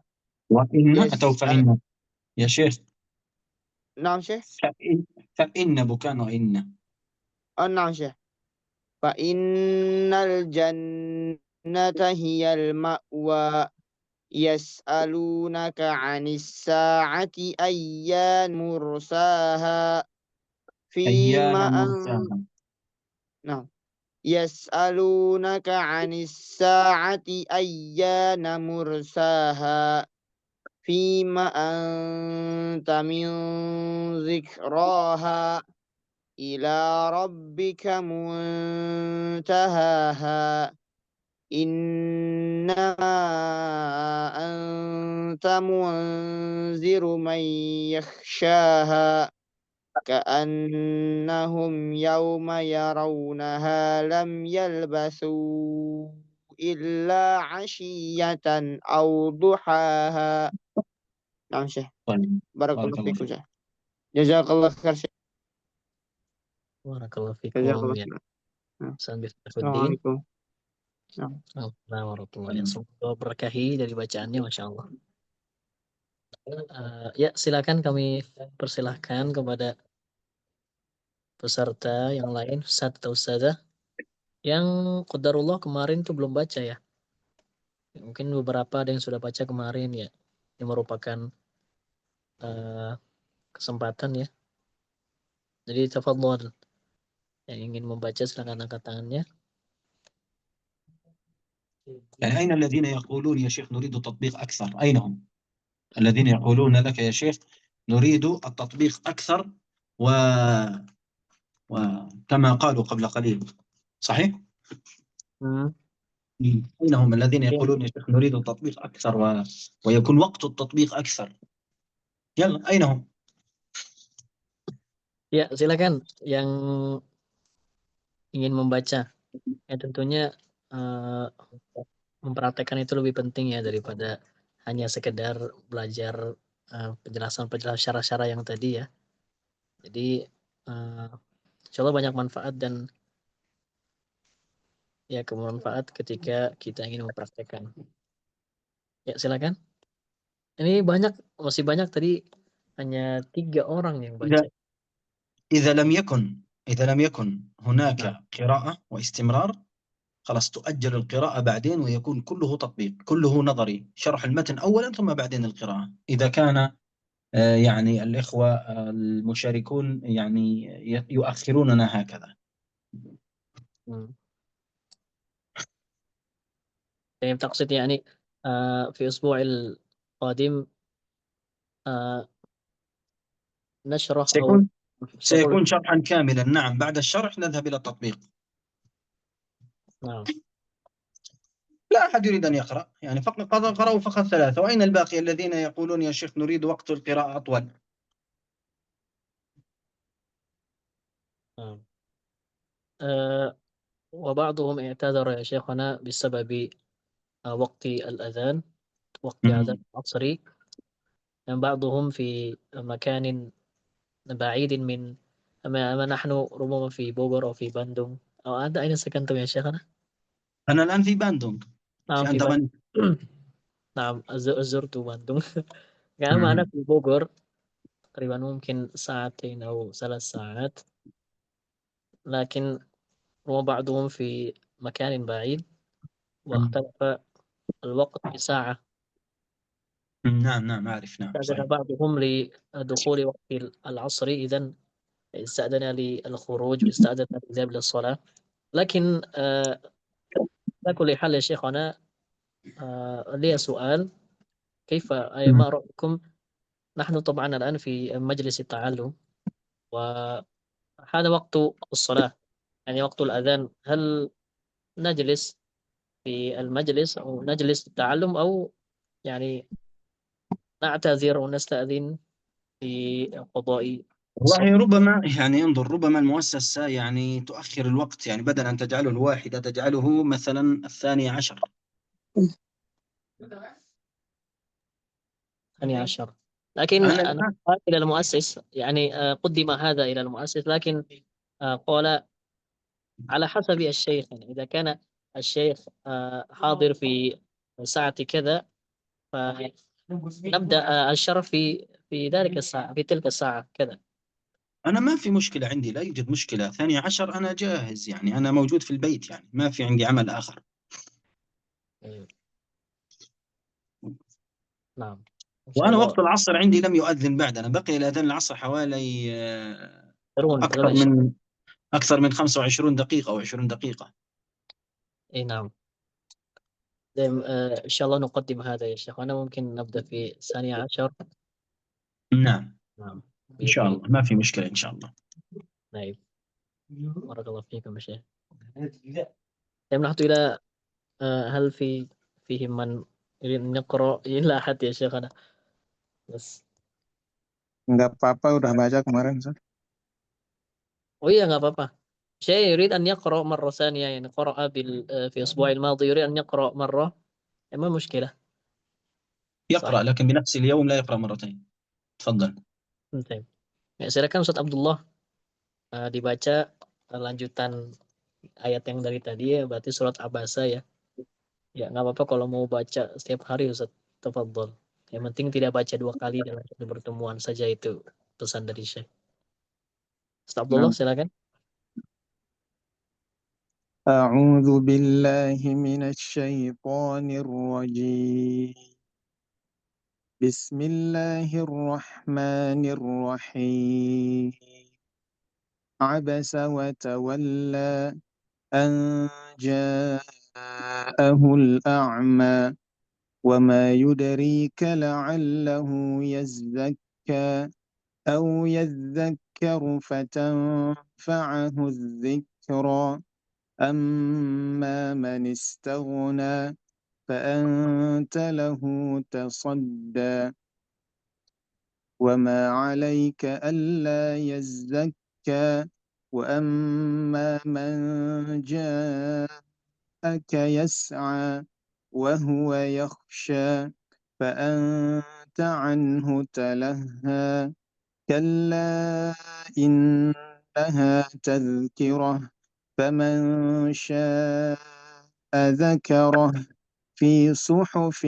وإن أتوا فإن يا شيخ نعم شيخ فإن بكان وإن نعم شيخ فإن الجنة هي المأوى يسألونك عن الساعة أيان مرساها أيان فيما مرساها. نعم يسألونك عن الساعة أيان مرساها فيما أنت من ذكراها إلى ربك منتهاها إنما أنت منذر من يخشاها كأنهم يوم يرونها لم يلبثوا إلا عشية أو ضحاها. نعم شيخ طيب بارك بارك الله الله فيكم فيك. شيخ جزاك الله خير شيخ Barakallahu جزاك fikum الله ya. خير نعم. Sambil السلام Saifuddin. عليكم نعم. Assalamualaikum warahmatullahi wabarakatuh. Semoga berkahi dari bacaannya, Masya Allah. Ya, silakan kami persilahkan kepada peserta yang lain, Ustadz atau Ustazah, yang qadarullah kemarin tuh belum baca ya. Mungkin beberapa ada yang sudah baca kemarin ya. Yang merupakan kesempatan ya. Jadi tafadhol yang ingin membaca silakan angkat tangannya. يعني أين الذين يقولون يا شيخ نريد تطبيق أكثر؟ أين هم؟ الذين يقولون لك يا شيخ نريد التطبيق أكثر وكما قالوا قبل قليل، صحيح؟ أين هم الذين يقولون يا شيخ نريد التطبيق أكثر ويكون وقت التطبيق أكثر؟ يلا أين هم؟ Ya, silakan yang ingin membaca. Ya tentunya mempraktekkan itu lebih penting ya daripada hanya sekedar belajar penjelasan syarat-syarat yang tadi ya. Jadi insya Allah banyak manfaat dan ya kemanfaat ketika kita ingin mempraktekkan. Ya silakan. Ini masih banyak tadi hanya 3 orang yang baca. إذا لم يكن هناك قراءة واستمرار خلاص تؤجل القراءة بعدين ويكون كله تطبيق، كله نظري، شرح المتن أولا ثم بعدين القراءة. إذا كان يعني الإخوة المشاركون يعني يؤخروننا هكذا. يعني تقصد يعني في الأسبوع القادم نشرح أو سيكون شرحا كاملا. نعم بعد الشرح نذهب إلى التطبيق. نعم. لا أحد يريد أن يقرأ يعني فقط قرأوا فقط 3 وأين الباقي الذين يقولون يا شيخ نريد وقت القراءة أطول؟ وبعضهم اعتذر يا شيخنا بسبب وقت الأذان وقت أذان العصر بعضهم في مكان بعيد من أما نحن ربما في بوغر أو في باندونغ أو أنت أين سكنتم يا شيخنا؟ أنا الآن في باندونغ. نعم في باندونغ. نعم زرت باندونغ. كما أنا في بوغر تقريبا ممكن 2 أو 3 ساعات لكن وبعضهم في مكان بعيد واختلف الوقت بساعة. نعم أعرف. نعم استأذن بعضهم لدخول وقت العصر إذن استأذن للخروج واستأذن للذهاب للصلاة لكن على كل حال يا شيخنا لي سؤال كيف ما رأيكم نحن طبعا الآن في مجلس التعلم، وهذا وقت الصلاة، يعني وقت الأذان. هل نجلس في المجلس أو نجلس للتعلم، أو يعني نعتذر ونستأذن في قضاء الصلاة؟ والله ربما يعني انظر، ربما المؤسسة يعني تؤخر الوقت، يعني بدل أن تجعله الواحدة تجعله مثلا 12. 12. لكن أنا أنا الآن قال إلى المؤسس، يعني قدم هذا إلى المؤسس، لكن قال على حسب الشيخ، يعني إذا كان الشيخ حاضر في ساعة كذا، فنبدأ الشرح في ذلك الساعة، في تلك الساعة كذا. أنا ما في مشكلة عندي، لا يوجد مشكلة. 12 أنا جاهز، يعني أنا موجود في البيت، يعني ما في عندي عمل آخر. أيوة. نعم، إن شاء وأنا الله. وقت العصر عندي لم يؤذن بعد، أنا بقي إلى أذان العصر حوالي درون أكثر العشاء. من 25 دقيقة أو 20 دقيقة. أي نعم. إن شاء الله نقدم هذا يا شيخ، أنا ممكن نبدأ في 12. نعم نعم، إن بإذن شاء الله. الله ما في مشكلة إن شاء الله. نعم. بارك الله فيكم يا شيخ. طيب نحن إلى هل فيه من يريد أن يقرأ؟ لا أحد يا شيخنا، بس. Nggak apa-apa, udah baca kemarin, Ustaz. Oh iya nggak apa-apa. شيء يريد أن يقرأ مرة ثانية، يعني قرأ في الأسبوع الماضي، يريد أن يقرأ مرة، ما مشكلة. يقرأ صحيح. لكن بنفس اليوم، لا يقرأ مرتين. تفضل. طيب. Ya, silakan Ustaz Abdullah, dibaca lanjutan ayat yang dari tadi ya, berarti surat Abasa ya. Ya nggak apa-apa kalau mau baca setiap hari Ustaz, tafadhol. Yang penting tidak baca 2 kali dalam satu pertemuan saja, itu pesan dari Syekh. Ustaz Abdullah Nah, silakan. أعوذ بالله من الشيطان الرجيم. بسم الله الرحمن الرحيم. عبس وتولى أن جاءه الأعمى وما يدريك لعله يزكى أو يذكر فتنفعه الذكرى. أما من استغنى فأنت له تصدى وما عليك ألا يزكى. وأما من جاءك يسعى وهو يخشى فأنت عنه تلهى. كلا إنها تذكرة فمن شاء ذكره في صحف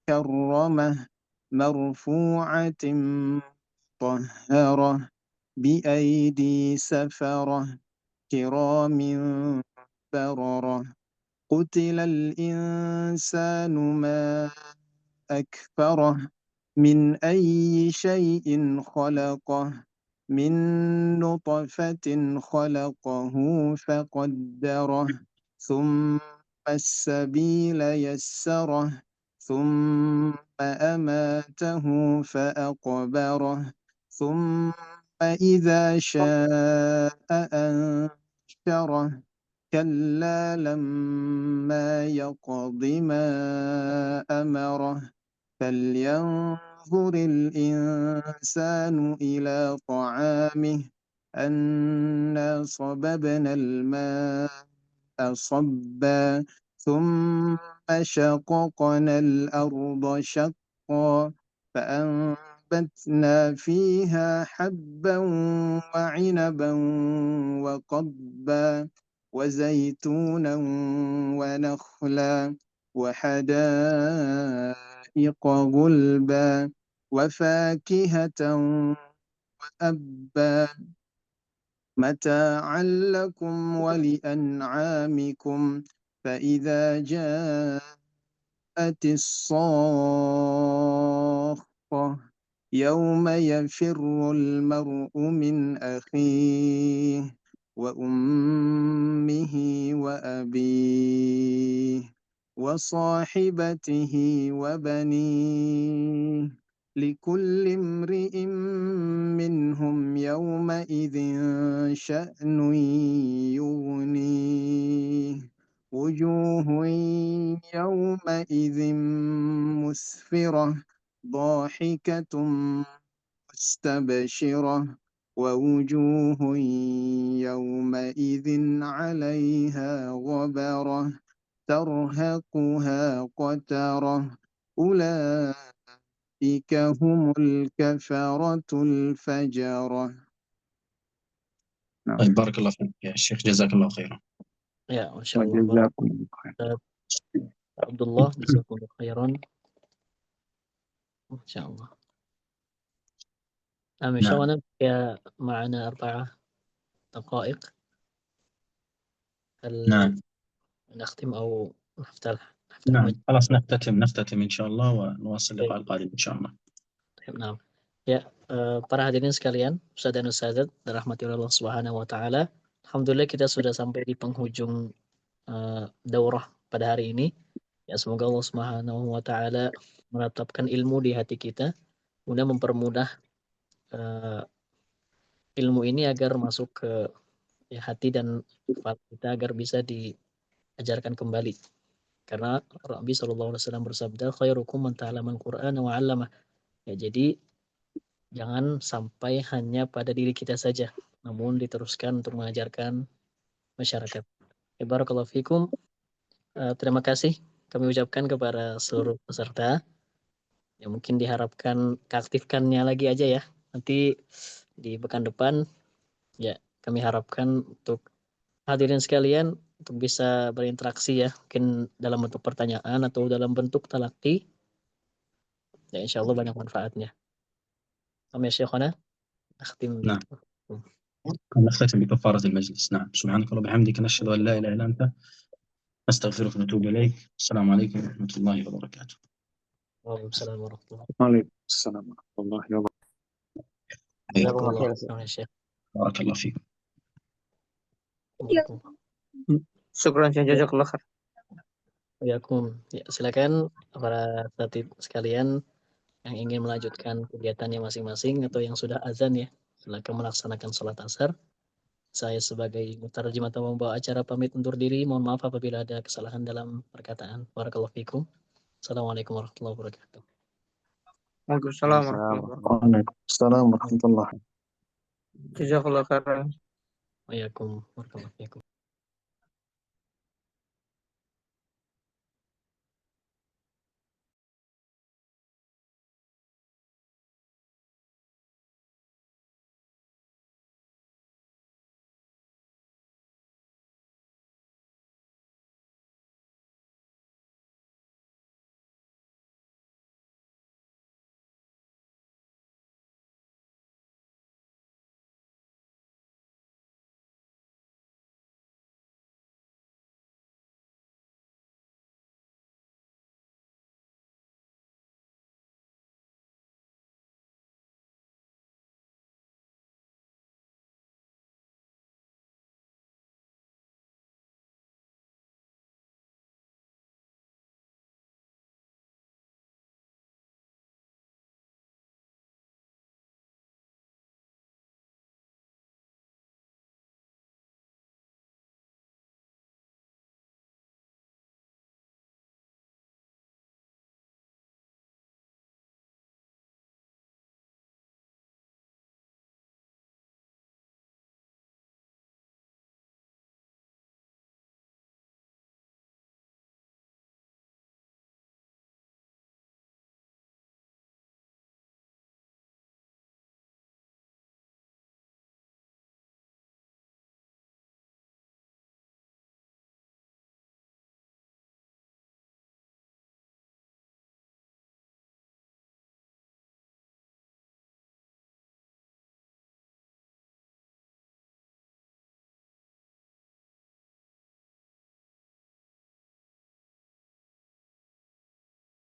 مكرمة مرفوعة مطهرة بأيدي سفرة كرام بررة. قتل الإنسان ما أكفره من أي شيء خلقه من نطفة خلقه فقدره ثم السبيل يسره ثم أماته فأقبره ثم إذا شاء أنشره. كلا لما يقض ما أمره فلينظر الإنسان إلى طعامه أنا صببنا الماء صبا ثم شققنا الأرض شقا فأنبتنا فيها حبا وعنبا وقضبا وزيتونا ونخلا وحدائق غلبا وفاكهة وأبا متاعا لكم ولأنعامكم. فإذا جاءت الصاخة يوم يفر المرء من أخيه وأمه وأبيه وصاحبته وبنيه لكل امرئ منهم يومئذ شأن يغنيه وجوه يومئذ مسفرة ضاحكة مستبشرة ووجوه يومئذ عليها غبرة ترهقها قترة أولئك هم الكفرة الفجرة. طيب بارك الله فيك يا شيخ، جزاك الله خيرا. Ya, Masya Allah. Barak. وجزاكم الله خير. Abdullah, jazakumullah khairan. Masya Allah. إن شاء الله نبقى معنا 4 دقائق. هل نعم نختم أو نفتح نعم مجلس؟ خلاص نختتم إن شاء الله ونواصل اللقاء القادم إن شاء الله. Nah, ya, para hadirin sekalian, Ustadz dan Ustadzat, dirahmati Allah Subhanahu wa taala. Alhamdulillah kita sudah sampai di penghujung daurah pada hari ini. Ya, semoga Allah Subhanahu wa taala menetapkan ilmu di hati kita, kemudian mempermudah ilmu ini agar masuk ke hati dan kepala kita agar bisa diajarkan kembali. Karena Nabi SAW bersabda, khairukum man ta'allama al-Qur'ana wa 'allamah. Ya, jadi jangan sampai hanya pada diri kita saja, namun diteruskan untuk mengajarkan masyarakat. Barakallahu fikum. Terima kasih kami ucapkan kepada seluruh peserta. Ya, mungkin diharapkan keaktifkannya lagi aja ya. Nanti di pekan depan ya kami harapkan untuk hadirin sekalian untuk bisa berinteraksi ya, mungkin dalam bentuk pertanyaan atau dalam bentuk talaqi. Ya insya Allah banyak manfaatnya. Amin ya Syekhana. نعم نختتم بكفارة المجلس. نعم سبحانك اللهم وبحمدك نشهد أن لا إله إلا أنت نستغفرك ونتوب إليك. السلام عليكم ورحمة الله وبركاته. Waalaikumsalam warahmatullahi وعليكم السلام ورحمة الله وبركاته. wabarakatuh. بارك الله فيكم. Syukran Syekh, jazakallah khair. Ya, silakan para tatib sekalian yang ingin melanjutkan kegiatannya masing-masing atau yang sudah azan ya, silakan melaksanakan sholat asar. Saya sebagai mutarjim atau membawa acara pamit undur diri. Mohon maaf apabila ada kesalahan dalam perkataan. Barakallahu fikum. Assalamualaikum warahmatullahi wabarakatuh. Waalaikumsalam warahmatullahi wabarakatuh. Waalaikumsalam warahmatullahi wabarakatuh. Jazakallah khairan. Waalaikumsalam warahmatullahi wabarakatuh.